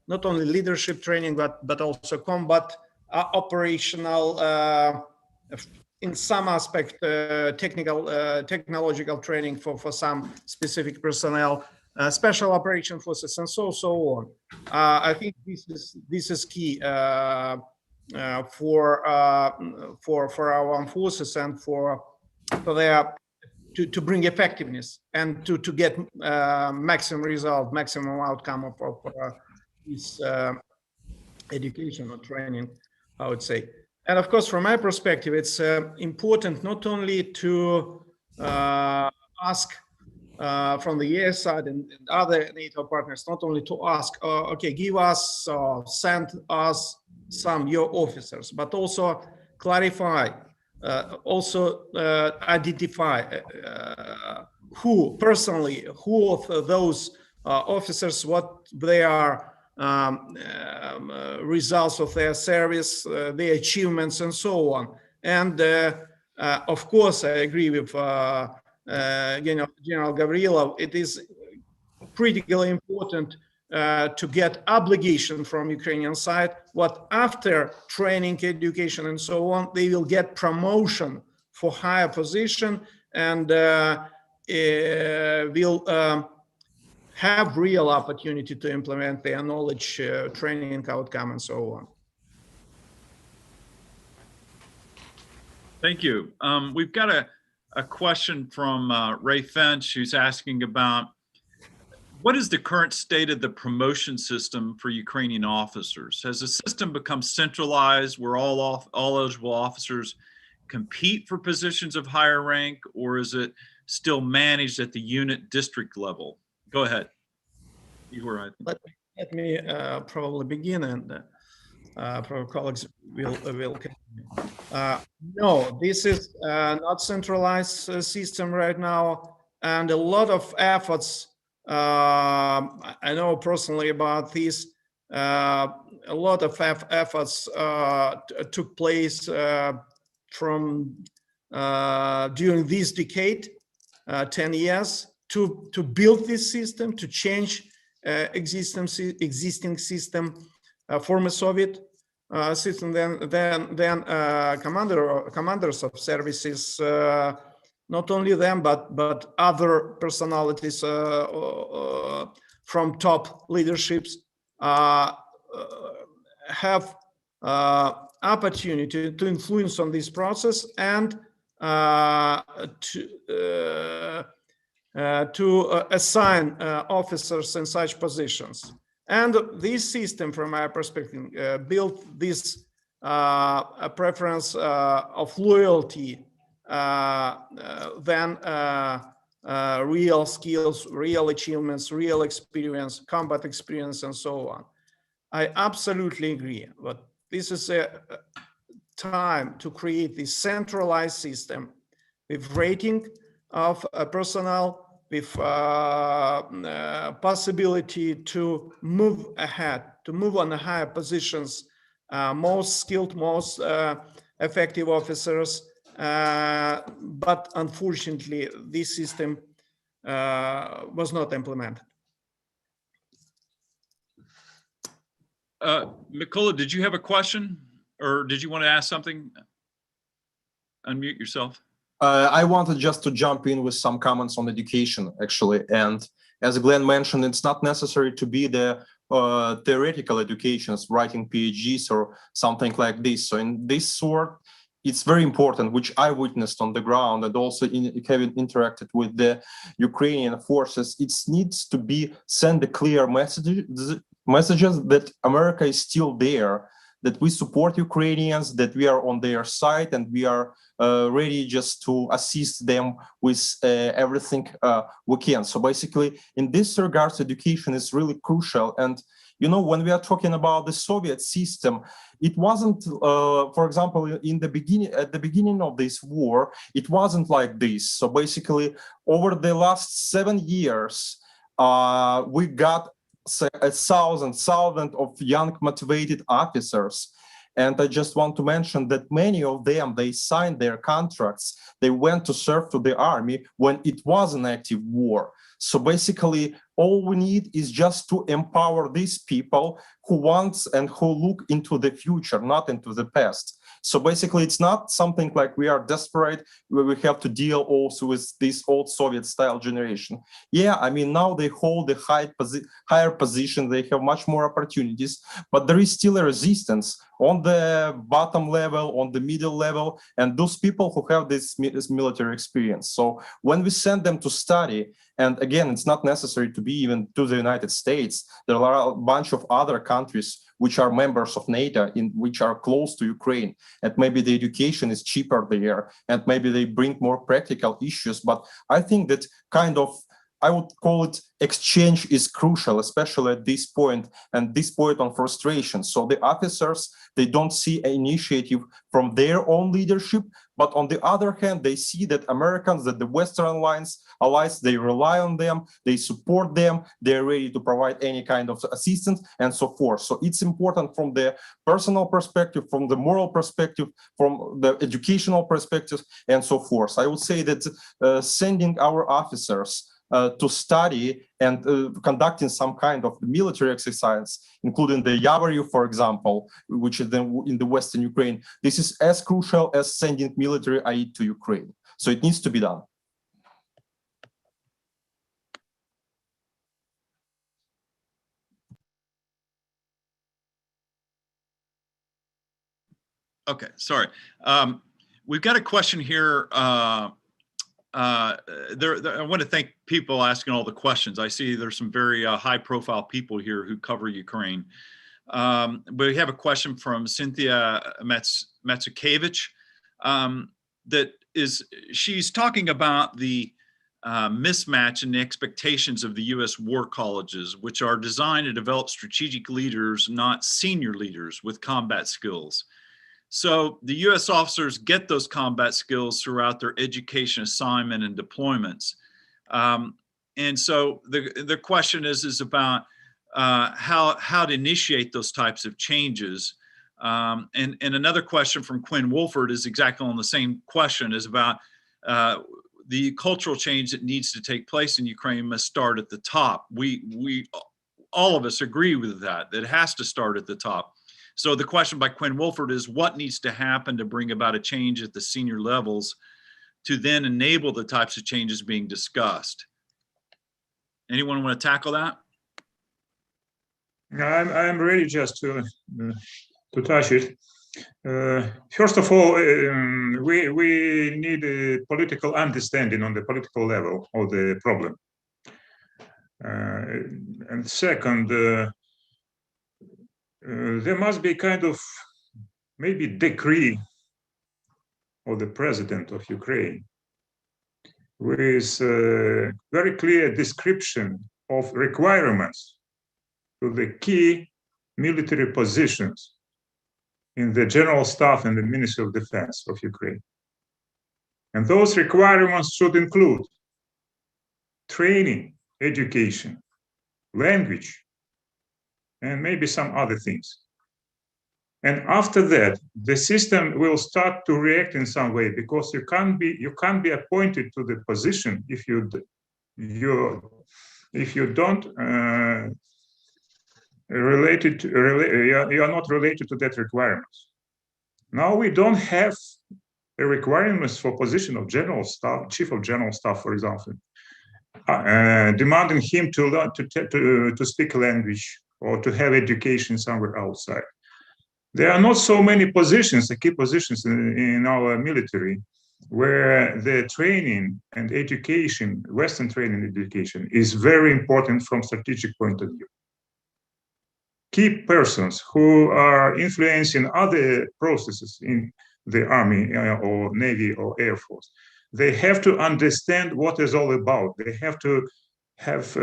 not only leadership training, but also combat, operational, in some aspect, technological training for some specific personnel, special operation forces, and so on. I think this is key for our armed forces and for their to bring effectiveness and to get maximum result, maximum outcome of this education or training, I would say. And of course, from my perspective, it's important not only to ask from the US side and other NATO partners, not only to ask, okay, give us, send us some your officers, but also clarify, also identify who of those officers, what they are results of their service, their achievements, and so on. And of course, I agree with General Gavrilov. It is critically important to get obligation from Ukrainian side, what after training, education, and so on, they will get promotion for higher position and will have real opportunity to implement their knowledge, training outcome, and so on. Thank you. We've got a question from Ray Finch, who's asking about what is the current state of the promotion system for Ukrainian officers? Has the system become centralized where all eligible officers compete for positions of higher rank, or is it still managed at the unit district level? Go ahead. Ihor, let me probably begin, and probably colleagues will continue. No, this is not centralized system right now, and a lot of efforts. I know personally about this. A lot of efforts took place from during this decade, 10 years, to build this system, to change existing system, former Soviet system. Then commanders of services, not only them, but other personalities from top leaderships have opportunity to influence on this process and to assign officers in such positions. And this system, from my perspective, built this preference of loyalty, then real skills, real achievements, real experience, combat experience, and so on. I absolutely agree, but this is a time to create this centralized system with rating, of personnel with possibility to move ahead, to move on the higher positions, most skilled, most effective officers. But unfortunately, this system was not implemented. Mykola, did you have a question, or did you want to ask something? Unmute yourself. I wanted just to jump in with some comments on education, actually. And as Glenn mentioned, it's not necessary to be the theoretical educations, writing PhDs or something like this. So in this sort, it's very important, which I witnessed on the ground and also having interacted with the Ukrainian forces. It needs to be send a clear messages that America is still there, that we support Ukrainians, that we are on their side, and we are ready just to assist them with everything we can. So basically, in this regards, education is really crucial. And you know, when we are talking about the Soviet system, it wasn't, for example, in the beginning, at the beginning of this war, it wasn't like this. So basically, over the last 7 years, we got a thousand of young motivated officers. And I just want to mention that many of them, they signed their contracts. They went to serve to the army when it was an active war. So basically, all we need is just to empower these people who want and who look into the future, not into the past. So basically, it's not something like we are desperate, where we have to deal also with this old Soviet-style generation. Yeah, I mean, now they hold a higher position, they have much more opportunities, but there is still a resistance on the bottom level, on the middle level, and those people who have this military experience. So when we send them to study, and again, it's not necessary to be even to the United States, there are a bunch of other countries which are members of NATO, which are close to Ukraine, and maybe the education is cheaper there, and maybe they bring more practical issues. But I think that kind of, I would call it, exchange is crucial, especially at this point, and this point on frustration. So the officers, they don't see an initiative from their own leadership, but on the other hand, they see that Americans, that the Western allies, they rely on them, they support them, they're ready to provide any kind of assistance and so forth. So it's important from the personal perspective, from the moral perspective, from the educational perspective, and so forth. I would say that sending our officers to study and conducting some kind of military exercise, including the Yavoryu, for example, which is in the Western Ukraine, this is as crucial as sending military aid to Ukraine. So it needs to be done. Okay, sorry. We've got a question here. I want to thank people asking all the questions. I see there's some very high-profile people here who cover Ukraine. But we have a question from Cynthia Matsukevich that is, she's talking about the mismatch in the expectations of the U.S. war colleges, which are designed to develop strategic leaders, not senior leaders with combat skills. So the U.S. officers get those combat skills throughout their education assignment and deployments. And so the question is about how to initiate those types of changes. And another question from Quinn Wolford is exactly on the same question, is about the cultural change that needs to take place in Ukraine must start at the top. We all of us agree with that it has to start at the top. So the question by Quinn Wolford is, what needs to happen to bring about a change at the senior levels to then enable the types of changes being discussed? Anyone want to tackle that? I'm ready just to touch it. First of all, we need a political understanding on the political level of the problem. And second, there must be kind of maybe decree of the president of Ukraine with a very clear description of requirements to the key military positions in the General Staff and the Ministry of Defense of Ukraine. And those requirements should include training, education, language, and maybe some other things. And after that, the system will start to react in some way, because you can't be appointed to the position if you don't you are not related to that requirements. Now we don't have a requirements for position of general staff, chief of general staff, for example, demanding him to learn to speak a language or to have education somewhere outside. There are not so many positions, the key positions in our military, where the training and education, Western training and education, is very important from strategic point of view. Key persons who are influencing other processes in the army or navy or air force, they have to understand what it's all about. They have to have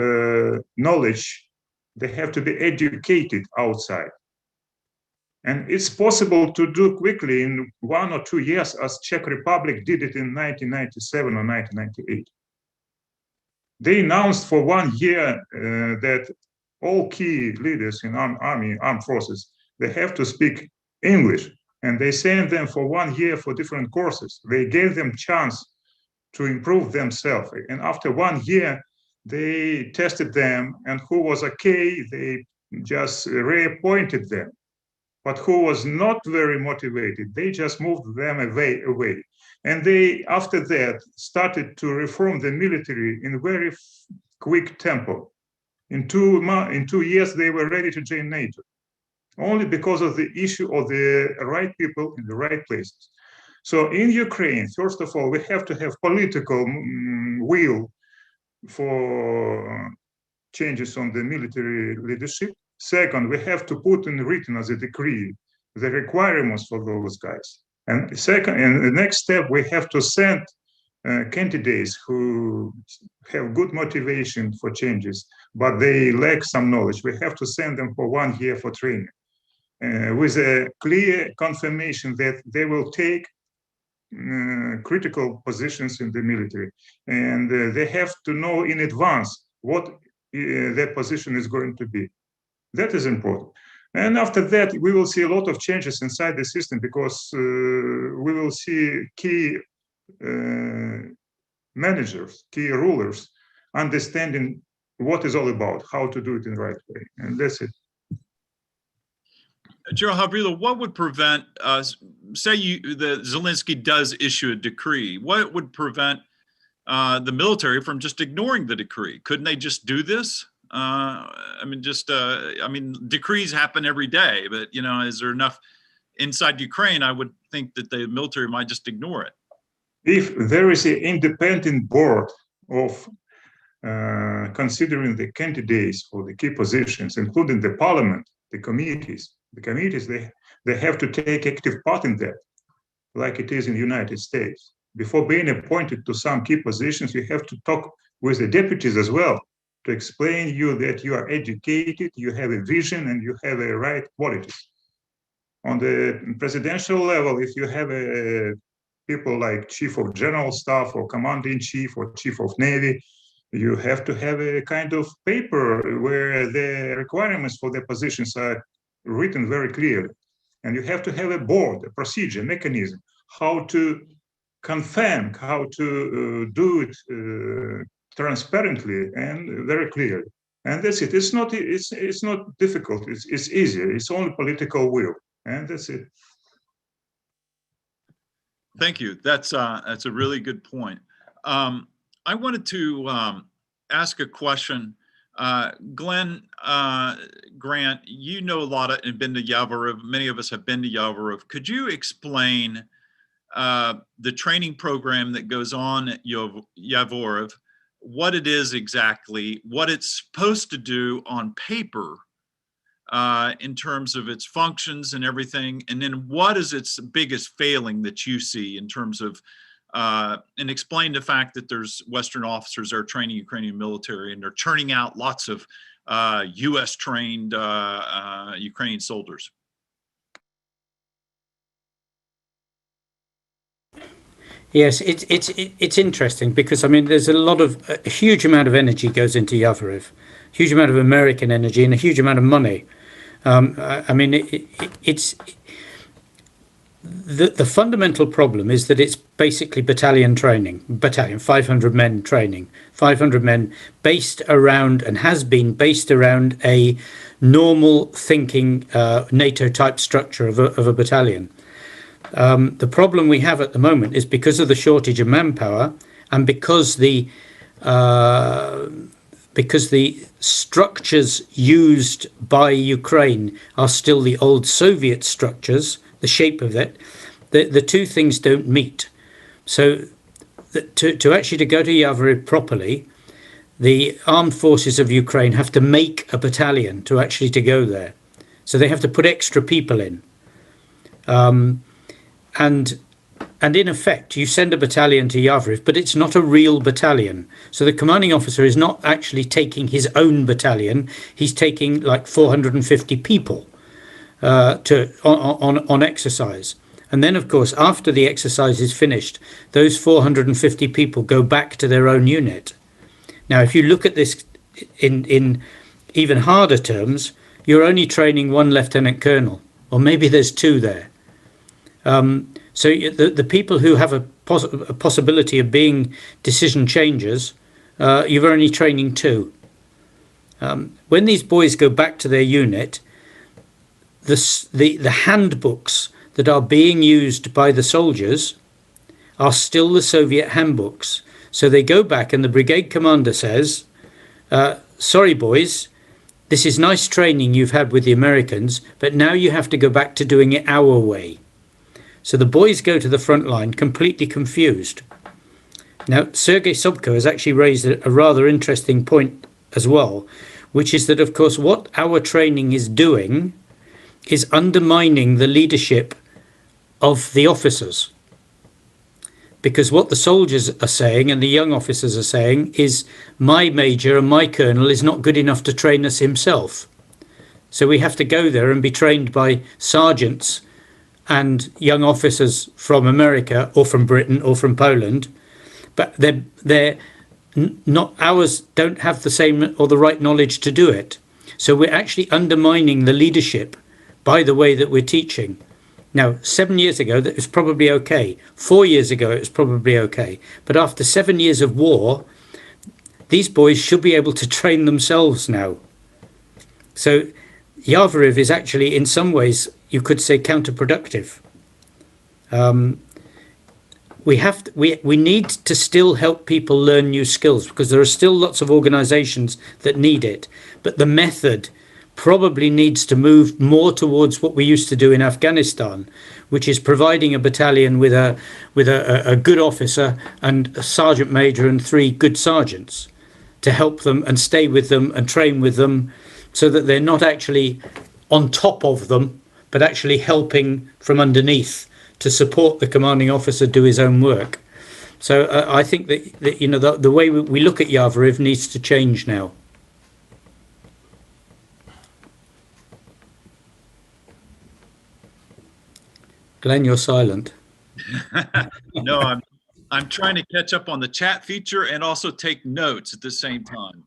knowledge. They have to be educated outside. And it's possible to do quickly in 1 or 2 years, as Czech Republic did it in 1997 or 1998. They announced for 1 year that all key leaders in armed forces, they have to speak English, and they sent them for 1 year for different courses. They gave them chance to improve themselves. And after 1 year, they tested them, and who was okay, they just reappointed them. But who was not very motivated, they just moved them away. And they, after that, started to reform the military in very quick tempo. In 2 years, they were ready to join NATO, only because of the issue of the right people in the right places. So in Ukraine, first of all, we have to have political will for changes on the military leadership. Second, we have to put in written as a decree the requirements for those guys. And second, and the next step, we have to send candidates who have good motivation for changes, but they lack some knowledge. We have to send them for 1 year for training with a clear confirmation that they will take critical positions in the military. And they have to know in advance what their position is going to be. That is important. And after that, we will see a lot of changes inside the system, because we will see key managers, key rulers, understanding what is all about, how to do it in the right way. And that's it. General Havrylov, what would prevent, say Zelensky does issue a decree, what would prevent the military from just ignoring the decree? Couldn't they just do this? Decrees happen every day, but, is there enough inside Ukraine? I would think that the military might just ignore it. If there is an independent board of considering the candidates for the key positions, including the parliament, the committees, they have to take active part in that, like it is in the United States. Before being appointed to some key positions, you have to talk with the deputies as well, to explain you that you are educated, you have a vision, and you have a right qualities. On the presidential level, if you have people like chief of general staff or commander-in-chief or chief of navy, you have to have a kind of paper where the requirements for the positions are written very clearly. And you have to have a board, a procedure, mechanism, how to confirm, how to do it transparently and very clearly. And that's it. It's not difficult. It's easier. It's only political will, and that's it. Thank you. That's a really good point. I wanted to ask a question. Glen Grant, you know a lot and been to Yavorov. Many of us have been to Yavorov. Could you explain the training program that goes on at Yavorov, what it is exactly, what it's supposed to do on paper in terms of its functions and everything, and then what is its biggest failing that you see in terms of, and explain the fact that there's Western officers that are training Ukrainian military and they're churning out lots of US trained Ukrainian soldiers. Yes, it's interesting because I mean there's a huge amount of energy goes into Yavoriv, huge amount of American energy and a huge amount of money. I mean it's the fundamental problem is that it's basically battalion 500 men training, 500 men based around and has been based around a normal thinking NATO type structure of a battalion. The problem we have at the moment is because of the shortage of manpower and because the structures used by Ukraine are still the old Soviet structures, the shape of it, the two things don't meet. So to actually go to Yavoriv properly, the armed forces of Ukraine have to make a battalion to actually to go there. So they have to put extra people in. And in effect, you send a battalion to Yavoriv, but it's not a real battalion. So the commanding officer is not actually taking his own battalion. He's taking like 450 people on exercise. And then, of course, after the exercise is finished, those 450 people go back to their own unit. Now, if you look at this in even harder terms, you're only training one lieutenant colonel, or maybe there's two there. So the people who have a possibility of being decision changers, you're only training two. When these boys go back to their unit, the handbooks that are being used by the soldiers are still the Soviet handbooks. So they go back and the brigade commander says, sorry boys, this is nice training you've had with the Americans, but now you have to go back to doing it our way. So the boys go to the front line completely confused. Now, Sergei Sobko has actually raised a rather interesting point as well, which is that, of course, what our training is doing is undermining the leadership of the officers. Because what the soldiers are saying and the young officers are saying is my major and my colonel is not good enough to train us himself. So we have to go there and be trained by sergeants and young officers from America or from Britain or from Poland, but they're not, ours don't have the same or the right knowledge to do it. So we're actually undermining the leadership by the way that we're teaching. Now, 7 years ago, that was probably okay. 4 years ago, it was probably okay. But after 7 years of war, these boys should be able to train themselves now. So Yavoriv is actually, in some ways, you could say counterproductive. We need to still help people learn new skills because there are still lots of organizations that need it. But the method probably needs to move more towards what we used to do in Afghanistan, which is providing a battalion with a good officer and a sergeant major and 3 good sergeants to help them and stay with them and train with them so that they're not actually on top of them, but actually helping from underneath to support the commanding officer do his own work. So I think that you know the way we look at Yavoriv needs to change now. Glenn, you're silent. No, I'm trying to catch up on the chat feature and also take notes at the same time.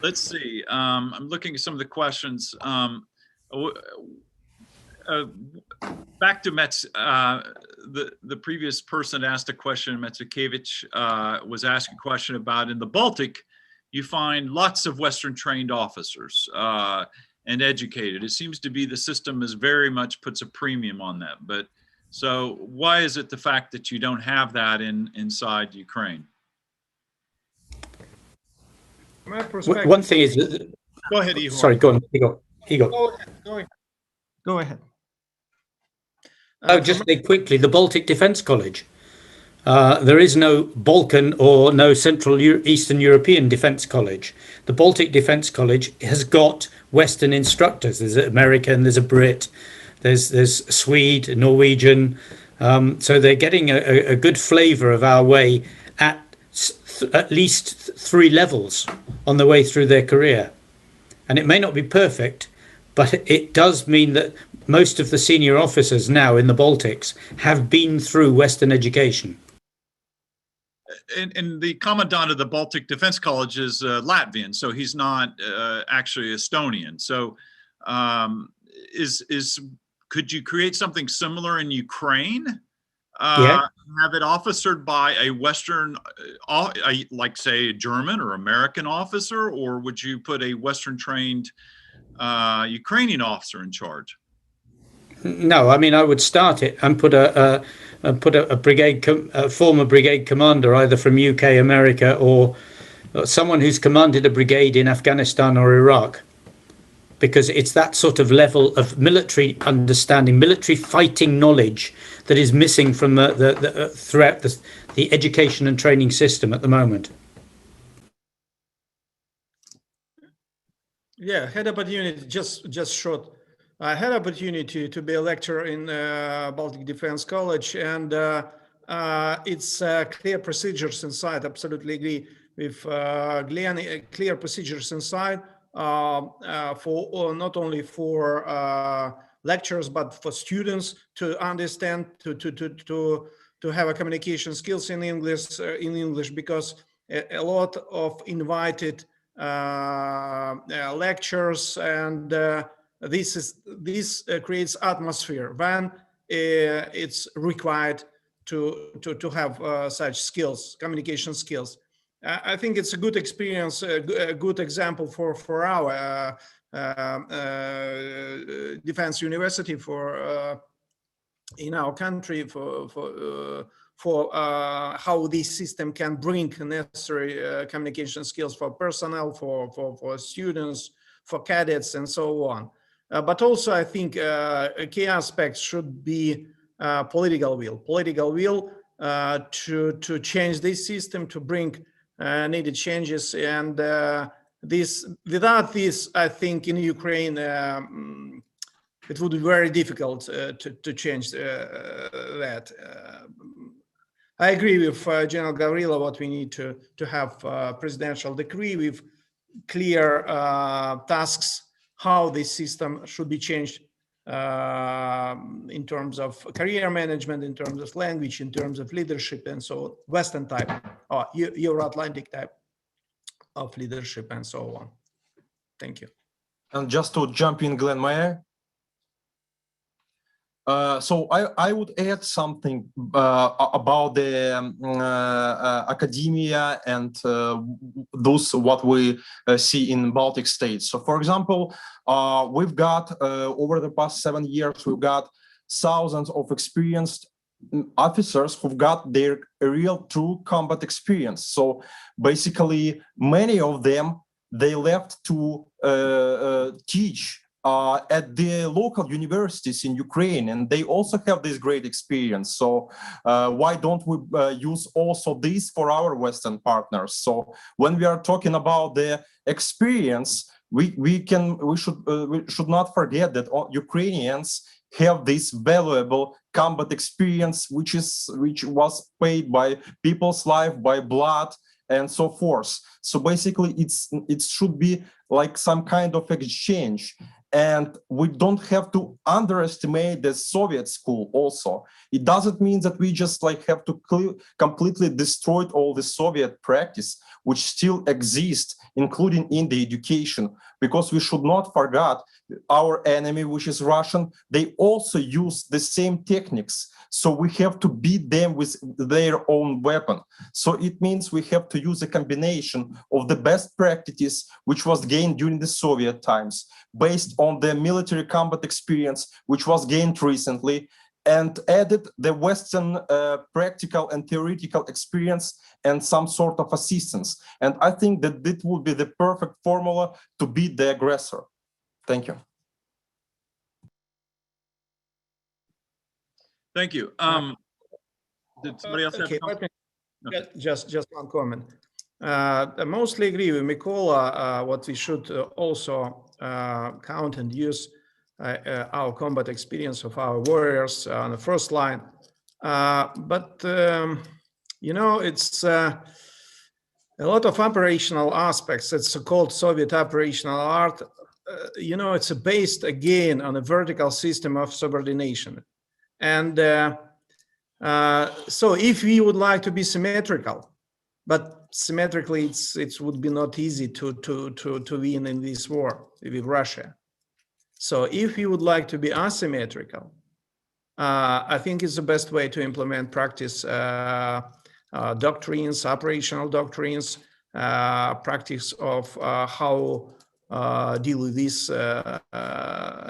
Let's see. I'm looking at some of the questions. Back to Mets. The previous person asked a question. Metsikevich was asked a question about in the Baltic. You find lots of Western trained officers. And educated. It seems to be the system is very much puts a premium on that. But so why is it the fact that you don't have that inside Ukraine? My perspective. One thing is, go ahead, Ihor. Sorry, go on. Igor. Go ahead. Just quickly, the Baltic Defence College. There is no Balkan or no Central Eastern European Defence College. The Baltic Defence College has got Western instructors. There's an American, there's a Brit, there's Swede, Norwegian. So they're getting a good flavour of our way at least 3 levels on the way through their career. And it may not be perfect, but it does mean that most of the senior officers now in the Baltics have been through Western education. And the commandant of the Baltic Defense College is Latvian, so he's not actually Estonian. So could you create something similar in Ukraine? Yeah. Have it officered by a Western, like say a German or American officer, or would you put a Western trained Ukrainian officer in charge? No, I mean, I would start it and put a former brigade commander, either from UK, America, or someone who's commanded a brigade in Afghanistan or Iraq, because it's that sort of level of military understanding, military fighting knowledge that is missing from throughout the education and training system at the moment. Yeah, had opportunity, just short. I had opportunity to be a lecturer in Baltic Defense College, and it's clear procedures inside. Absolutely agree with Glenn. Clear procedures inside for not only for lecturers but for students to understand, to have a communication skills in English, because a lot of invited lectures, and this creates atmosphere when it's required to have such skills, communication skills. I think it's a good experience, a good example for our defense university, for in our country, for how this system can bring necessary communication skills for personnel, for students, for cadets, and so on. But also, I think a key aspect should be political will to change this system, to bring needed changes. And without this, I think in Ukraine, it would be very difficult to change that. I agree with General Gavrilo what we need to have a presidential decree with clear tasks, how this system should be changed in terms of career management, in terms of language, in terms of leadership, and so Western type or Euro-Atlantic type of leadership, and so on. Thank you. And just to jump in, Glenn, may I? So I would add something about the academia and those what we see in Baltic states. So, for example, we've got over the past 7 years, we've got thousands of experienced officers who've got their real true combat experience. So basically, many of them, they left to teach at the local universities in Ukraine, and they also have this great experience. So why don't we use also this for our Western partners? So when we are talking about the experience, we should not forget that Ukrainians have this valuable combat experience, which was paid by people's life, by blood, and so forth. So basically, it should be like some kind of exchange. And we don't have to underestimate the Soviet school also. It doesn't mean that we just like have to completely destroy all the Soviet practice, which still exists, including in the education, because we should not forget our enemy, which is Russian. They also use the same techniques. So we have to beat them with their own weapon. So it means we have to use a combination of the best practices, which was gained during the Soviet times, based on the military combat experience, which was gained recently, and added the Western practical and theoretical experience and some sort of assistance. And I think that this would be the perfect formula to beat the aggressor. Thank you. Thank you. Did somebody else have a comment? Okay. Just one comment. I mostly agree with Mykola. What we should also count and use our combat experience of our warriors on the first line. But you know, it's a lot of operational aspects. It's so-called Soviet operational art. you know, it's based again on a vertical system of subordination. And so if we would like to be symmetrical, but symmetrically it would be not easy to win in this war with Russia. So if we would like to be asymmetrical, I think it's the best way to implement practice doctrines, operational doctrines, practice of how deal with this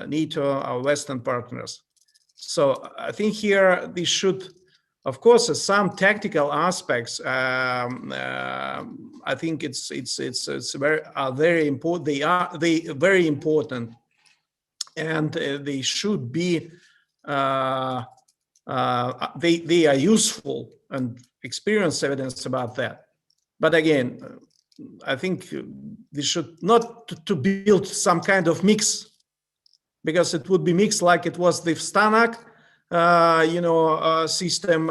NATO, our Western partners. So I think here this should, of course, some tactical aspects. I think it's very important. They very important, and they should be. They are useful, and experience evidence about that. But again, I think we should not to build some kind of mix, because it would be mixed like it was the Stanak, system,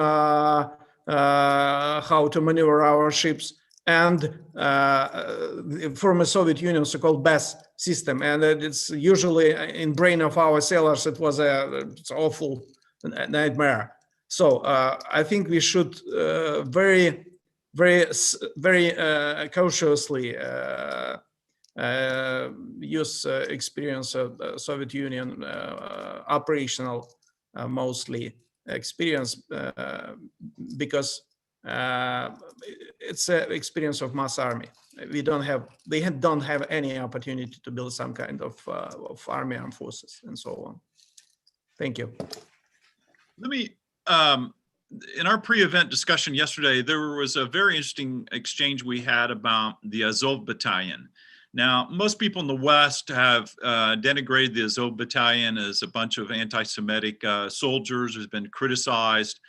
how to maneuver our ships, and the former Soviet Union so-called BES system. And it's usually in brain of our sailors, it's awful nightmare. So I think we should very cautiously use experience of Soviet Union operational mostly experience, because it's an experience of mass army. They don't have any opportunity to build some kind of army, armed forces, and so on. Thank you. Let me, in our pre-event discussion yesterday, there was a very interesting exchange we had about the Azov Battalion. Now, most people in the West have denigrated the Azov Battalion as a bunch of anti-Semitic soldiers, has been criticized.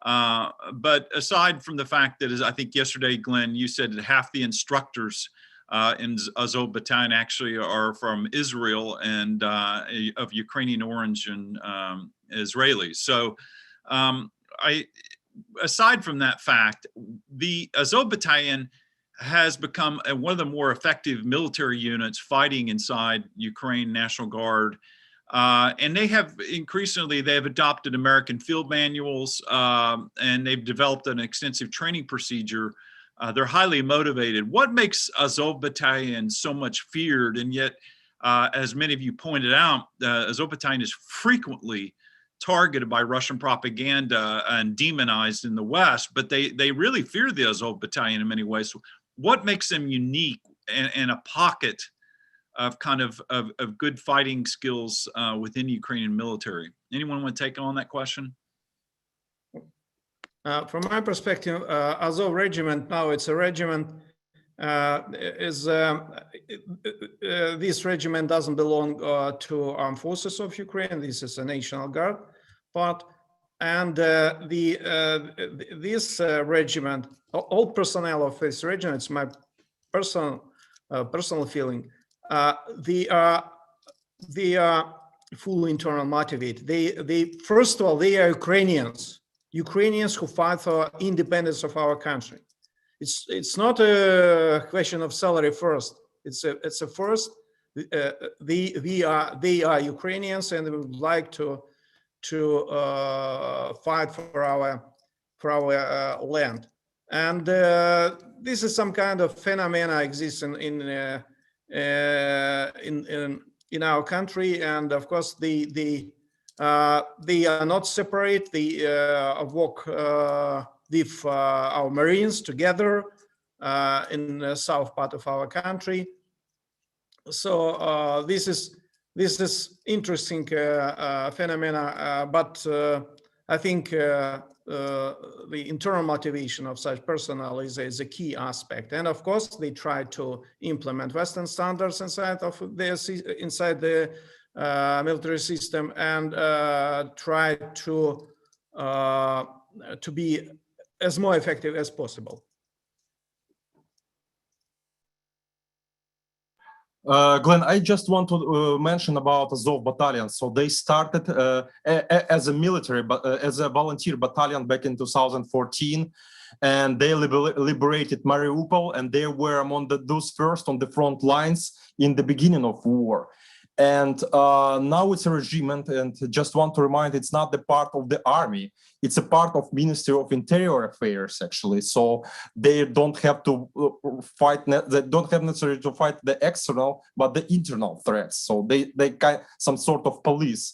But aside from the fact that, as I think yesterday, Glenn, you said that half the instructors in Azov Battalion actually are from Israel and of Ukrainian origin, Israelis. So aside from that fact, the Azov Battalion has become one of the more effective military units fighting inside Ukraine National Guard. And they have adopted American field manuals, and they've developed an extensive training procedure. They're highly motivated. What makes Azov Battalion so much feared? And yet, as many of you pointed out, Azov Battalion is frequently targeted by Russian propaganda and demonized in the West, but they really fear the Azov Battalion in many ways. So what makes them unique and a pocket of kind of good fighting skills within the Ukrainian military? Anyone want to take on that question? From my perspective, Azov regiment, now it's a regiment, this regiment doesn't belong to armed forces of Ukraine. This is a National Guard part. And this regiment, all personnel of this regiment, it's my personal feeling, they are fully internal motivated. They first of all, they are Ukrainians who fight for independence of our country. It's not a question of salary first. It's a first. They are Ukrainians, and we would like to fight for our land. And this is some kind of phenomena exists in our country, and of course they are not separate. They work with our Marines together in the south part of our country. So this is interesting phenomena, but I think the internal motivation of such personnel is a key aspect. And of course, they try to implement Western standards inside the military system, and try to be as more effective as possible. Glenn, I just want to mention about Azov Battalion. So they started as a military, but as a volunteer battalion back in 2014, and they liberated Mariupol, and they were among those first on the front lines in the beginning of war. And now it's a regime, and just want to remind, it's not the part of the army. It's a part of Ministry of Interior Affairs, actually. So they don't have to fight. They don't have necessarily to fight the external, but the internal threats. So they kind some sort of police.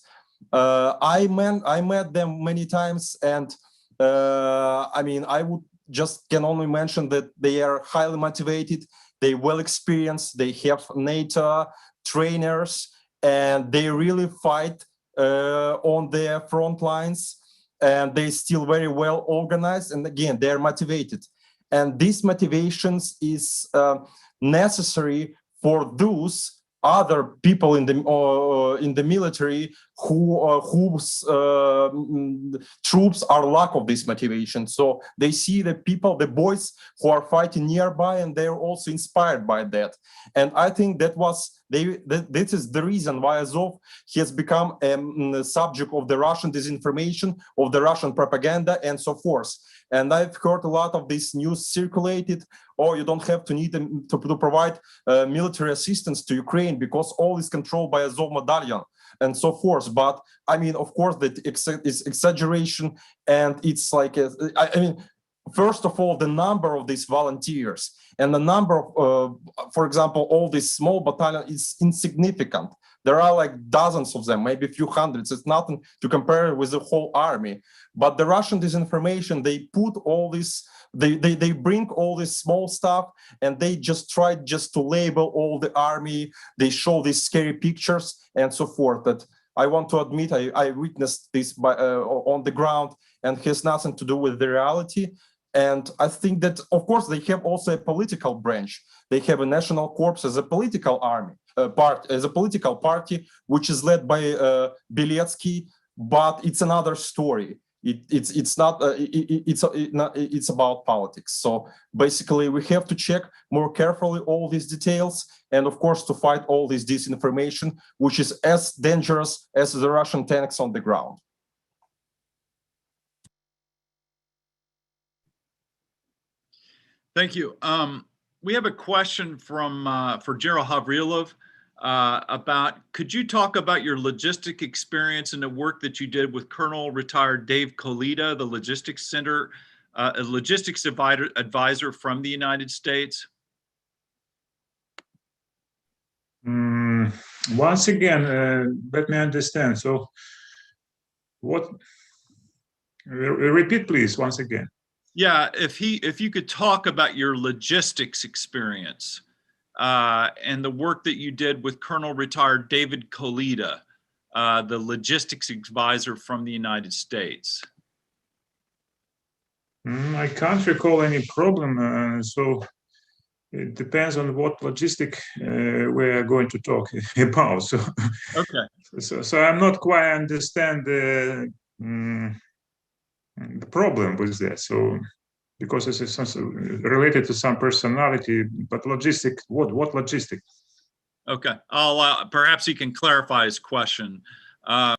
I met them many times, and I mean, I would just can only mention that they are highly motivated. They well experienced. They have NATO trainers, and they really fight on their front lines, and they still very well organized, and again they're motivated, and these motivations is necessary for those other people in the military whose troops are lack of this motivation. So they see the people, the boys who are fighting nearby, and they're also inspired by that. And I think this is the reason why Azov has become a subject of the Russian disinformation, of the Russian propaganda, and so forth. And I've heard a lot of this news circulated, or you don't have to need them to provide military assistance to Ukraine because all is controlled by Azov Battalion and so forth. But I mean, of course, that is exaggeration, and it's like, I mean, first of all, the number of these volunteers and the number of, for example, all these small battalions is insignificant. There are like dozens of them, maybe a few hundreds. It's nothing to compare with the whole army. But the Russian disinformation, they put all this, they bring all this small stuff, and they just try just to label all the army. They show these scary pictures and so forth. That I want to admit, I witnessed this on the ground, and has nothing to do with the reality. And I think that, of course, they have also a political branch. They have a national corps as a political army, as a political party, which is led by Beletsky. But it's another story. It's about politics. So basically, we have to check more carefully all these details, and of course, to fight all this disinformation, which is as dangerous as the Russian tanks on the ground. Thank you. We have a question from for Ihor Havrylov about, could you talk about your logistic experience and the work that you did with Colonel retired Dave Kolita, the logistics center, a logistics advisor from the United States? Once again, let me understand. So what, repeat please, once again. Yeah, if you could talk about your logistics experience and the work that you did with Colonel retired David Kolita, the logistics advisor from the United States. I can't recall any problem. So it depends on what logistic we're going to talk about. So, okay. So I'm not quite understand the problem with that. So because this is related to some personality, but logistic, what logistic? Okay, I'll perhaps he can clarify his question. Let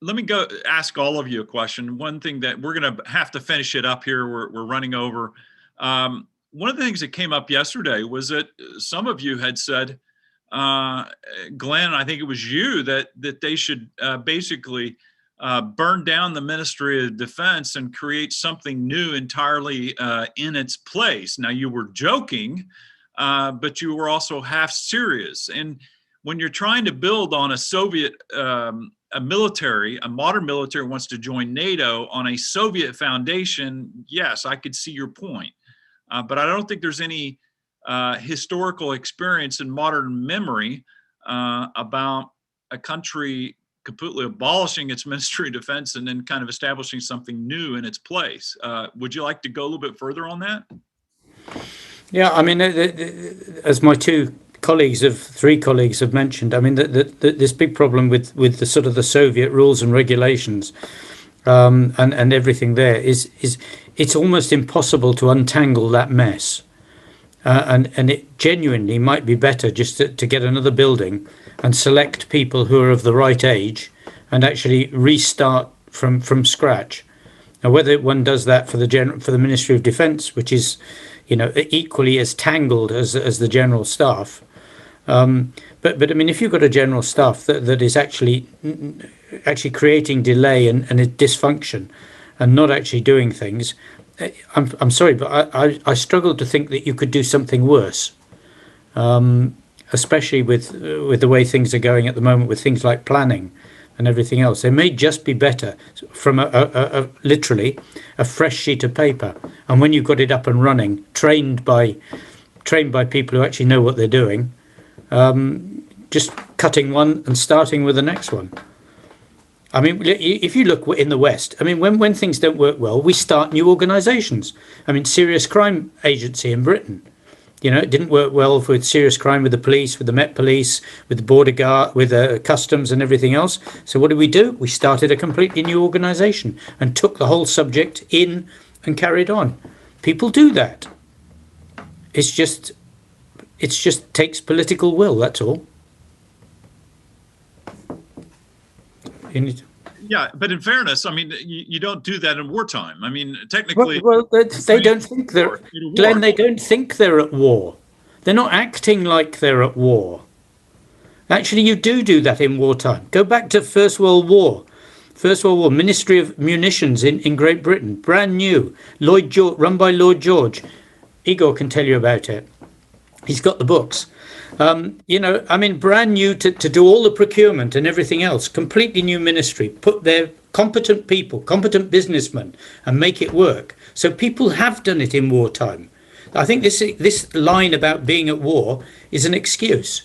me go ask all of you a question. One thing that we're going to have to finish it up here. We're running over. One of the things that came up yesterday was that some of you had said, Glenn, I think it was you, that they should basically burn down the Ministry of Defense and create something new entirely in its place. Now, you were joking, but you were also half serious. And when you're trying to build on a Soviet, a modern military wants to join NATO on a Soviet foundation, yes, I could see your point. But I don't think there's any historical experience in modern memory about a country completely abolishing its Ministry of Defense and then kind of establishing something new in its place. Would you like to go a little bit further on that? Yeah, I mean, as my three colleagues have mentioned, I mean, this big problem with the sort of the Soviet rules and regulations and everything there is it's almost impossible to untangle that mess. And it genuinely might be better just to get another building and select people who are of the right age and actually restart from scratch. Now, whether one does that for the Ministry of Defence, which is, equally as tangled as the General Staff, but I mean, if you've got a General Staff that is actually creating delay and dysfunction, and not actually doing things, I'm sorry, but I struggle to think that you could do something worse, especially with the way things are going at the moment with things like planning and everything else. They may just be better from literally a fresh sheet of paper, and when you've got it up and running, trained by people who actually know what they're doing, just cutting one and starting with the next one. I mean, if you look in the West, I mean, when things don't work well, we start new organizations. I mean, Serious Crime Agency in Britain, it didn't work well with serious crime with the police, with the Met Police, with the border guard, with customs and everything else. So what did? We started a completely new organization and took the whole subject in and carried on. People do that. It's just takes political will, that's all. Yeah, but in fairness, I mean, you don't do that in wartime. I mean, technically, well they don't think they're, Glenn. They don't think they're at war. They're not acting like they're at war. Actually, you do that in wartime. Go back to First World War. Ministry of Munitions in Great Britain, brand new. Run by Lloyd George. Ihor can tell you about it. He's got the books. I mean, brand new to do all the procurement and everything else, completely new ministry, put their competent people, competent businessmen, and make it work. So people have done it in wartime. I think this line about being at war is an excuse.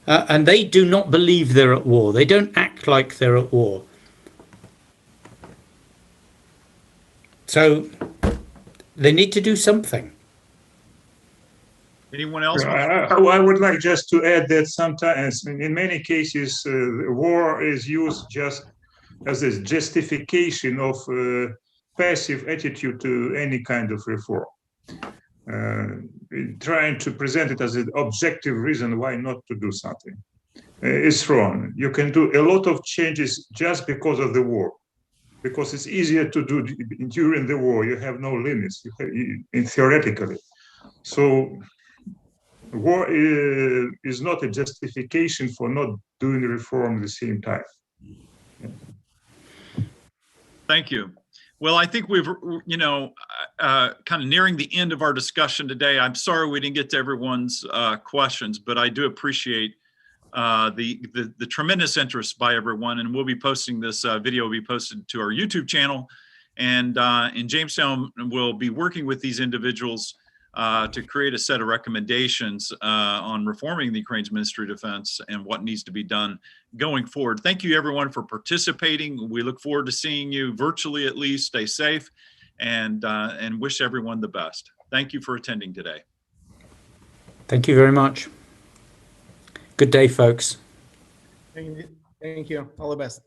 And they do not believe they're at war. They don't act like they're at war. So they need to do something. Anyone else? I would like just to add that sometimes, in many cases, war is used just as a justification of passive attitude to any kind of reform. Trying to present it as an objective reason why not to do something is wrong. You can do a lot of changes just because of the war, because it's easier to do during the war. You have no limits, theoretically. So war is not a justification for not doing reform at the same time. Thank you. Well, I think we've, kind of nearing the end of our discussion today. I'm sorry we didn't get to everyone's questions, but I do appreciate the tremendous interest by everyone. And we'll be posting this video will be posted to our YouTube channel. And in Jamestown, we'll be working with these individuals to create a set of recommendations on reforming the Ukraine's Ministry of Defense and what needs to be done going forward. Thank you, everyone, for participating. We look forward to seeing you virtually, at least. Stay safe, and wish everyone the best. Thank you for attending today. Thank you very much. Good day, folks. Thank you. All the best.